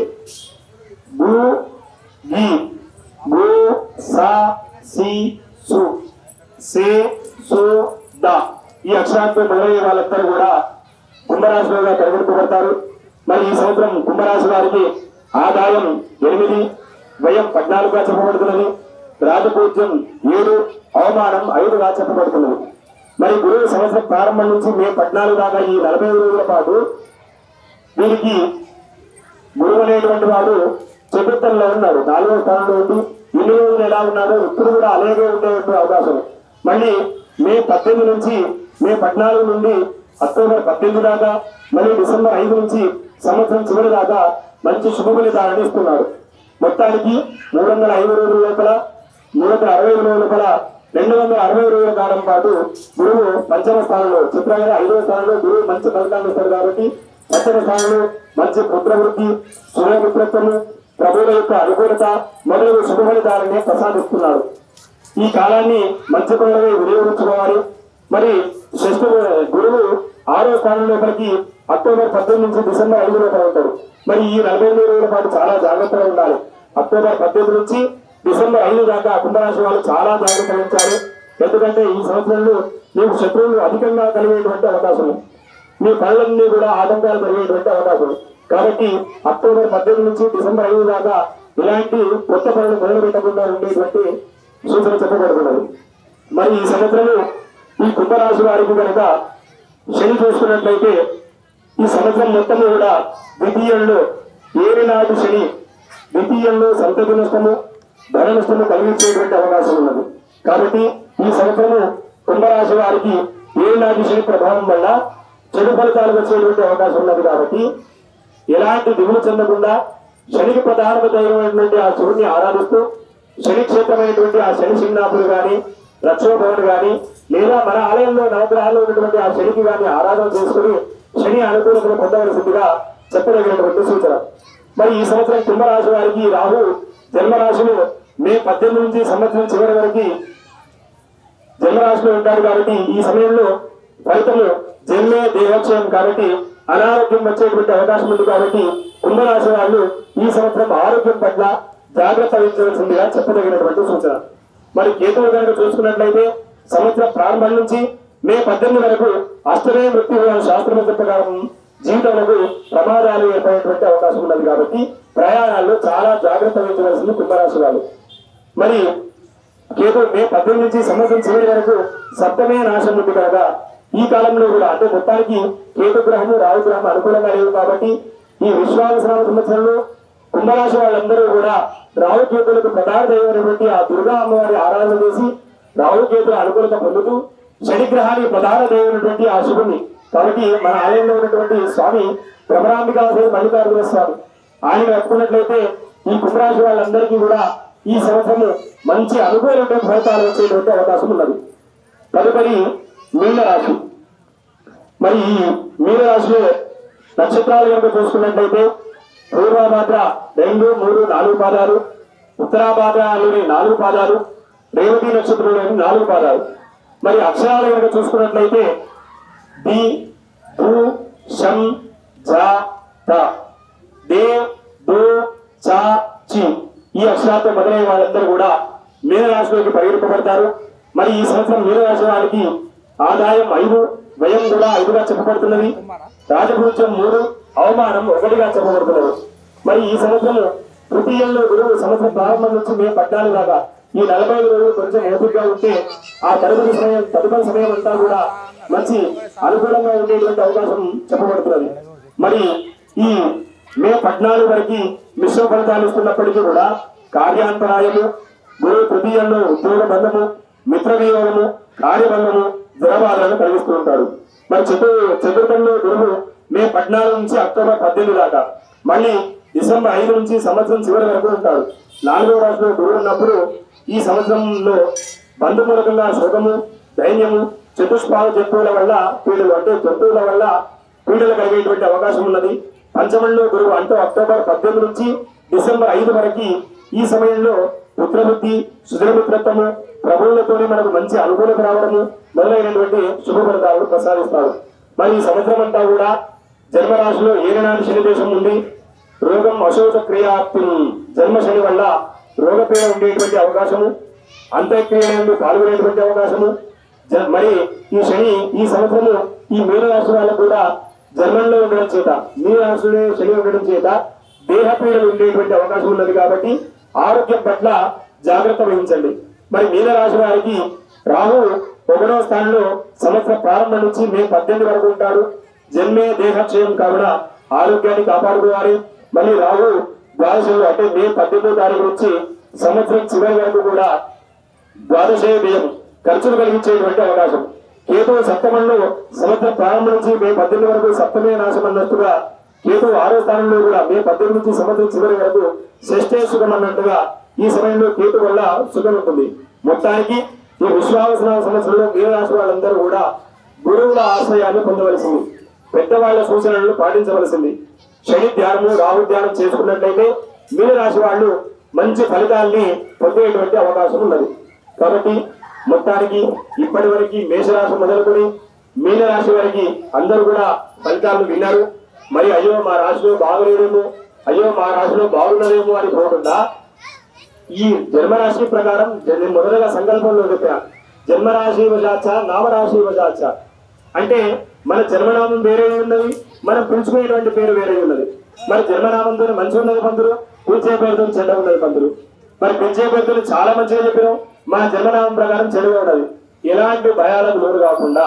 గు గి గు సా సి సు సే సో ద ఈ అక్షరాలతో మొదలయ్యే వాళ్ళందరూ కూడా కుంభరాశిలోగా పరిగణింపబడతారు. మరి ఈ సంవత్సరం కుంభరాశి వారికి ఆదాయం 8, వ్యయం 14గా చెప్పబడుతున్నది, రాజపూజ్యం 7, అవమానం 5గా చెప్పబడుతున్నది. మరి గురువు సంవత్సరం ప్రారంభం నుంచి మే 14 దాకా ఈ 45 రోజుల పాటు వీరికి గురువు అనేటువంటి వాడు చతుర్థంలో ఉన్నాడు, 4వ స్థానంలో ఉండి ఇన్ని రోజులు ఎలా ఉన్నాడో ఇప్పుడు కూడా అలాగే ఉండేటువంటి అవకాశం. మళ్ళీ మే 18 నుంచి మే 14 నుండి అక్టోబర్ 18 దాకా, మళ్ళీ డిసెంబర్ 5 నుంచి సంవత్సరం చివరి దాకా మంచి శుభఫలితాలను ఇస్తున్నాడు. మొత్తానికి 305 రోజుల లోపల 365 రోజుల లోపల 260 రోజుల కాలం పాటు గురువు పంచమ స్థానంలో, చిత్రంగా 5వ స్థానంలో గురువు మంచి ఫలితాన్ని ఇస్తాడు కాబట్టి పంచమ స్థానంలో మంచి పుత్రవృద్ధి, సురమిత్రత్వము, ప్రభువుల యొక్క అనుకూలత మొదలగు శుభఫలితాలనే ప్రసాదిస్తున్నాడు. ఈ కాలాన్ని మంచి పనులనే వినియోగించుకోవాలి. మరి గురువు 6వ స్థానం లోపలికి అక్టోబర్ 18 నుంచి డిసెంబర్ 5 లోపల ఉంటాడు. మరి ఈ 48 రోజుల పాటు చాలా జాగ్రత్తగా ఉండాలి. అక్టోబర్ 18 నుంచి డిసెంబర్ 5 దాకా కుంభరాశి వాళ్ళు చాలా జాగ్రత్త వహించాలి. ఎందుకంటే ఈ సంవత్సరంలో మీకు శత్రువులు అధికంగా కలిగేటువంటి అవకాశం, మీ పనులన్నీ కూడా ఆటంకాలు కలిగేటువంటి అవకాశం. కాబట్టి అక్టోబర్ 18 నుంచి డిసెంబర్ 5 దాకా ఇలాంటి కొత్త పనులు మొదలు పెట్టకుండా ఉండేటువంటి సూచన చెప్పబడుతున్నది. మరి ఈ సంవత్సరం ఈ కుంభరాశి వారికి కనుక శని చూసుకున్నట్లయితే ఈ సంవత్సరం మొత్తం కూడా ద్వితీయంలో ఏలినాటి శని, ద్వితీయంలో సంతతి నష్టము, ధన నష్టము కలిగించేటువంటి అవకాశం ఉన్నది. కాబట్టి ఈ సంవత్సరము కుంభరాశి వారికి ఏలినాటి శని ప్రభావం వల్ల చెడు ఫలితాలు వచ్చేటువంటి అవకాశం ఉన్నది. కాబట్టి ఎలాంటి దిగులు చెందకుండా శనికి ప్రధాన దైవమైనటువంటి ఆ శివుడిని ఆరాధిస్తూ శని క్షేత్రమైనటువంటి ఆ శని సింహనాథులు కానీ, రక్షోభవన్ కానీ, లేదా మన ఆలయంలో నవగ్రహాల్లో ఉన్నటువంటి ఆ శనికి కానీ ఆరాధన చేసుకుని శని అనుకూలతను పొందవలసిందిగా చెప్పదగినటువంటి సూచన. మరి ఈ సంవత్సరం కుంభరాశి వారికి రాహు జన్మరాశిలో మే 18 నుంచి సంవత్సరం చివరి వరకు జన్మరాశిలో ఉంటాడు. కాబట్టి ఈ సమయంలో ఫలితము జన్మే దేహక్షయం కాబట్టి అనారోగ్యం వచ్చేటువంటి అవకాశం ఉంది. కాబట్టి కుంభరాశి వాళ్ళు ఈ సంవత్సరం ఆరోగ్యం పట్ల జాగ్రత్త వహించవలసిందిగా చెప్పదగినటువంటి సూచన. మరి కేతువు కనుక చూసుకున్నట్లయితే సంవత్సరం ప్రారంభం నుంచి మే 18 వరకు అష్టమే మృత్యు శాస్త్రం ప్రకారం జీవితంలో ప్రమాదాలు ఏర్పడేటువంటి అవకాశం ఉన్నది. కాబట్టి ప్రయాణాల్లో చాలా జాగ్రత్త వహించవలసింది కుంభరాశి వాళ్ళు. మరి కేతు మే 18 నుంచి సంవత్సరం చివరి వరకు సప్తమే నాశం ఉంది కనుక ఈ కాలంలో కూడా అంటే మొత్తానికి కేతు గ్రహము రాహు గ్రహం అనుకూలంగా లేవు. కాబట్టి ఈ విశ్వావసనామ సంవత్సరంలో కుంభరాశి వాళ్ళందరూ కూడా రాహుకేతులకు ప్రధాన దైవమైనటువంటి ఆ దుర్గా అమ్మవారి ఆరాధన చేసి రాహుకేతుల అనుకూలత పొందుతూ శనిగ్రహానికి ప్రధాన దైవమైనటువంటి ఆ శివుని, కాబట్టి మన ఆలయంలో ఉన్నటువంటి స్వామి భ్రమరాంబికా మల్లికార్జున స్వామి, ఆయన కట్టుకున్నట్లయితే ఈ కుంభరాశి వాళ్ళందరికీ కూడా ఈ సంవత్సరము మంచి అనుకూలమైన ఫలితాలు వచ్చేటువంటి అవకాశం ఉన్నది. తదుపరి మీనరాశి. మరి ఈ మీనరాశిలో నక్షత్రాలు కనుక చూసుకున్నట్లయితే పూర్వభాద్ర 2, 3, 4 పాదాలు, ఉత్తరాభాద్రలోని 4 పాదాలు, రేవతి నక్షత్రంలోని 4 పాదాలు. మరి అక్షరాలు కనుక చూసుకున్నట్లయితే ది, భూ, షం, జ, త, దే, దో, చ, చి ఈ అక్షరాలతో మొదలైన వాళ్ళందరూ కూడా మీనరాశిలోకి పరిగెత్తబడతారు. మరి ఈ సంవత్సరం మీనరాశి వారికి ఆదాయం 5, వ్యయం కూడా 5గా చెప్పబడుతున్నది. రాజభూజ్యం 3, అవమానం 1గా చెప్పబడుతున్నది. మరి ఈ సంవత్సరం తృతీయంలో గురువు సంవత్సరం ప్రారంభం నుంచి మే 14 దాకా ఈ 45 రోజులు కొంచెం ఓపికగా ఉంటే ఆ తదుపరి సమయం అంతా కూడా మంచి అనుకూలంగా ఉండేటువంటి అవకాశం చెప్పబడుతున్నది. మరి ఈ మే 14 వరకు మిశ్రమ ఫలితాలు ఇస్తున్నప్పటికీ కూడా కార్యాంతరాయము, గురువు తృతీయంలో ఉద్యోగ బంధము, మిత్ర వియోగము, కార్యబంధము, జనబాధలను కలిగిస్తూ ఉంటాడు. మరి చతుర్థంలో గురువు మే 14 నుంచి అక్టోబర్ 18 దాకా, మళ్ళీ డిసెంబర్ 5 నుంచి సంవత్సరం చివరి వరకు ఉంటాడు. 4వ రాశిలో గురువు ఉన్నప్పుడు ఈ సంవత్సరంలో బంధుమూలకంగా శోకము, దైన్యము, చతుష్పాద జంతువుల వల్ల పీడలు అంటే జంతువుల వల్ల పీడలు కలిగేటువంటి అవకాశం ఉన్నది. పంచమంలో గురువు అంటే అక్టోబర్ 18 నుంచి డిసెంబర్ 5 వరకు ఈ సమయంలో పుత్రబుద్ధి, సుధరమిత్రత్వము, ప్రభువులతోనే మనకు మంచి అనుకూలత రావడము మొదలైనటువంటి శుభ ఫలితాలను ప్రసాదిస్తాడు. మరి ఈ సంవత్సరం అంతా కూడా జన్మరాశిలో ఏనాడు శని దేశం ఉంది. రోగం అశోచ క్రియాప్తి జన్మ శని వల్ల రోగపీడ ఉండేటువంటి అవకాశము, అంత్యక్రియలందు పాల్గొనేటువంటి అవకాశము. మరి ఈ శని ఈ సంవత్సరము ఈ మీనరాశి వాళ్ళకు కూడా జన్మంలో ఉండడం చేత, మీనరాశిలో శని ఉండడం చేత దేహ పీడలు ఉండేటువంటి అవకాశం ఉన్నది. కాబట్టి ఆరోగ్యం పట్ల జాగ్రత్త వహించండి. మరి మీనరాశి వారికి రాహు 1వ స్థానంలో సంవత్సరం ప్రారంభం నుంచి మే 18 వరకు ఉంటాడు. జన్మే దేహక్షయం కావున ఆరోగ్యాన్ని కాపాడుకోవాలి. మళ్ళీ రాహు ద్వాదశంలో అంటే మే 18వ తారీఖు నుంచి సంవత్సరం చివరి వరకు కూడా ద్వాదశే వ్యయం ఖర్చులు కలిగించేటువంటి అవకాశం. కేతువు సప్తమంలో సంవత్సరం ప్రారంభం నుంచి మే 18 వరకు సప్తమే నాశం అన్నట్టుగా, కేతువు 6వ స్థానంలో కూడా మే 18 నుంచి సంవత్సరం చివరి వరకు శ్రేష్ఠే సుఖం అన్నట్టుగా ఈ సమయంలో కేతు వల్ల సుఖం ఉంటుంది. మొత్తానికి ఈ విశ్వావసన సంవత్సరంలో మీనరాశి వాళ్ళందరూ కూడా గురువుల ఆశ్రయాన్ని పొందవలసింది, పెద్దవాళ్ల సూచనలను పాటించవలసింది. శని ధ్యానము, రాహు ధ్యానం చేసుకున్నట్లయితే మీనరాశి వాళ్ళు మంచి ఫలితాల్ని పొందేటువంటి అవకాశం ఉన్నది. కాబట్టి మొత్తానికి ఇప్పటి వరకు మేషరాశి మొదలుకొని మీనరాశి వరకు అందరూ కూడా ఫలితాలను విన్నారు. మరి అయ్యో మా రాశిలో బాగలేదేమో, అయ్యో మా రాశిలో బాగున్నదేమో అని పోకుండా ఈ జన్మరాశి ప్రకారం నేను మొదలుగా సంకల్పంలో చెప్పిన జన్మరాశి వజాచ నామరాశి వజాచ అంటే మన జన్మనామం వేరే ఉన్నది, మనం పిలుచుకునేటువంటి పేరు వేరే ఉన్నది. మరి జన్మనామంతో మంచి ఉన్నది పంతులు, పిలిచే పేరుతో చెడ్డ ఉన్నది పంతులు. మరి పిలిచే పేరుతో చాలా మంచిగా చెప్పినాం, మన జన్మనామం ప్రకారం చెడుగా ఉన్నది. ఎలాంటి భయాలకు లోను కాకుండా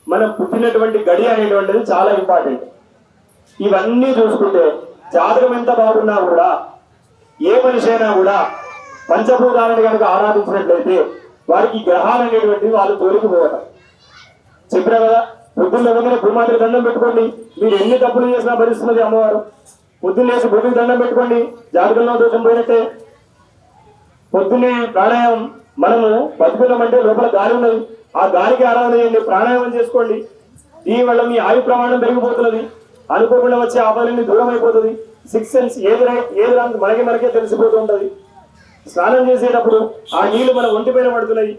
మనం పుట్టినటువంటి గడి అనేటువంటిది చాలా ఇంపార్టెంట్. ఇవన్నీ చూసుకుంటే జాతకం ఎంత బాగున్నా కూడా ఏ మనిషి అయినా కూడా పంచభూతాలను కనుక ఆరాధించినట్లయితే వారికి గ్రహాలు అనేటువంటి వాళ్ళు తోలికి పోవటం చెప్పినా కదా. పొద్దున్న ఎవరైనా భూమాతకి దండం పెట్టుకోండి, మీరు ఎన్ని తప్పులు చేసినా భరిస్తున్నది అమ్మవారు. పొద్దున్న లేచి భూమికి దండం పెట్టుకోండి, జాతకంలో దోషం పోయినట్టే. పొద్దున్నే ప్రాణాయామం, మనము బతుకున్నామంటే లోపల గాలి ఉన్నది, ఆ గాలికి ఆరాధన చేయండి, ప్రాణాయామం చేసుకోండి. దీనివల్ల మీ ఆయు ప్రమాణం పెరిగిపోతున్నది, అనుకోకుండా వచ్చే ఆపదలన్నీ దూరం అయిపోతుంది. 6 సెన్స్ ఏది రైట్ ఏది రాంగ్ మనకే తెలిసిపోతూ ఉంటది. స్నానం చేసేటప్పుడు ఆ నీళ్లు మన ఒంటి పైన పడుతున్నాయి,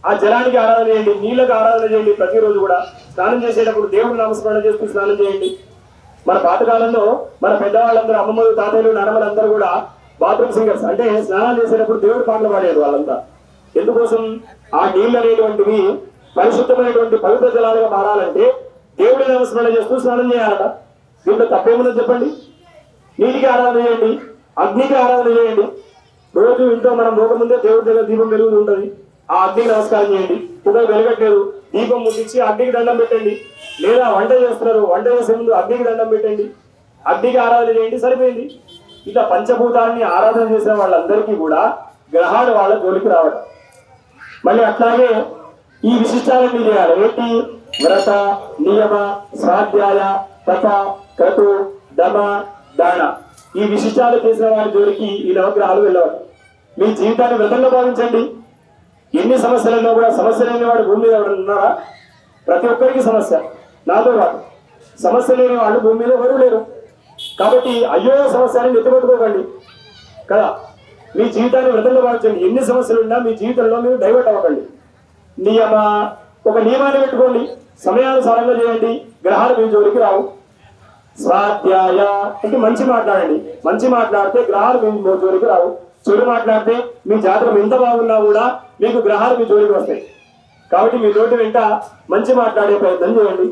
ఆ జలానికి ఆరాధన చేయండి, నీళ్ళకి ఆరాధన చేయండి. ప్రతిరోజు కూడా స్నానం చేసేటప్పుడు దేవుడు నామస్మరణ చేస్తూ స్నానం చేయండి. మన పాతకాలంలో మన పెద్దవాళ్ళందరూ అమ్మమ్మలు, తాతయ్యలు, నాన్నమ్మలు అందరూ కూడా బాత్రూమ్ సింగర్స్, అంటే స్నానాలు చేసేటప్పుడు దేవుడు పాటలు పాడారు వాళ్ళంతా. ఎందుకోసం? ఆ నీళ్ళు అనేటువంటివి పరిశుద్ధమైనటువంటి పవిత్ర జలాలుగా మారాలంటే దేవుడి నామస్మరణ చేస్తూ స్నానం చేయాలట. దీంట్లో తప్పేముందని చెప్పండి? నీటికి ఆరాధన చేయండి, అగ్నికి ఆరాధన చేయండి. రోజు ఇంట్లో మనం ముందే దేవుడి దగ్గర దీపం వెలుగుతూ ఉంటుంది, ఆ అగ్నికి నమస్కారం చేయండి. కూడా వెలగట్లేదు, దీపం ముట్టించి అగ్నికి దండం పెట్టండి. లేదా వంట చేస్తున్నారు, వంట చేసే ముందు అగ్నికి దండం పెట్టండి, అగ్నికి ఆరాధన చేయండి, సరిపోయింది. ఇట్లా పంచభూతాన్ని ఆరాధన చేసిన వాళ్ళందరికీ కూడా గ్రహాలు వాళ్ళ జోలికి రావడం. మళ్ళీ అట్లాగే ఈ విశిష్టాలన్నీ చేయాలి. ఏంటి? వ్రత, నియమ, స్వాధ్యాయ, తప, క్రతు, దమ, దాన. ఈ విశిష్టాలు చేసిన వారి జోలికి ఈ నవగ్రహాలు వెళ్ళవాలి. మీ జీవితాన్ని వ్రతంగా భావించండి. ఎన్ని సమస్యలున్నా కూడా సమస్య లేని వాడు భూమి మీద ఉన్నారా? ప్రతి ఒక్కరికి సమస్య, నాతో పాటు. సమస్య లేని వాళ్ళు భూమి మీద ఎవరు లేరు. కాబట్టి అయ్యో సమస్య అని ఎత్తుపెట్టుకోకండి కదా. మీ జీవితాన్ని వృధంగా భావించండి. ఎన్ని సమస్యలు ఉన్నా మీ జీవితంలో మీరు డైవర్ట్ అవ్వకండి. ఒక నియమాన్ని పెట్టుకోండి, సమయానుసారంగా చేయండి, గ్రహాలు మీ జోలికి రావు. స్వాధ్యాయ అంటే మంచి మాట్లాడండి, మంచి మాట్లాడితే గ్రహాలు మీ జోలికి రావు. చెడు మాట్లాడితే మీ జాతకం ఎంత బాగున్నా కూడా మీకు గ్రహాలు మీ జోలికి వస్తాయి. కాబట్టి మీ నోటి వెంట మంచి మాట్లాడే ప్రయత్నం చేయండి.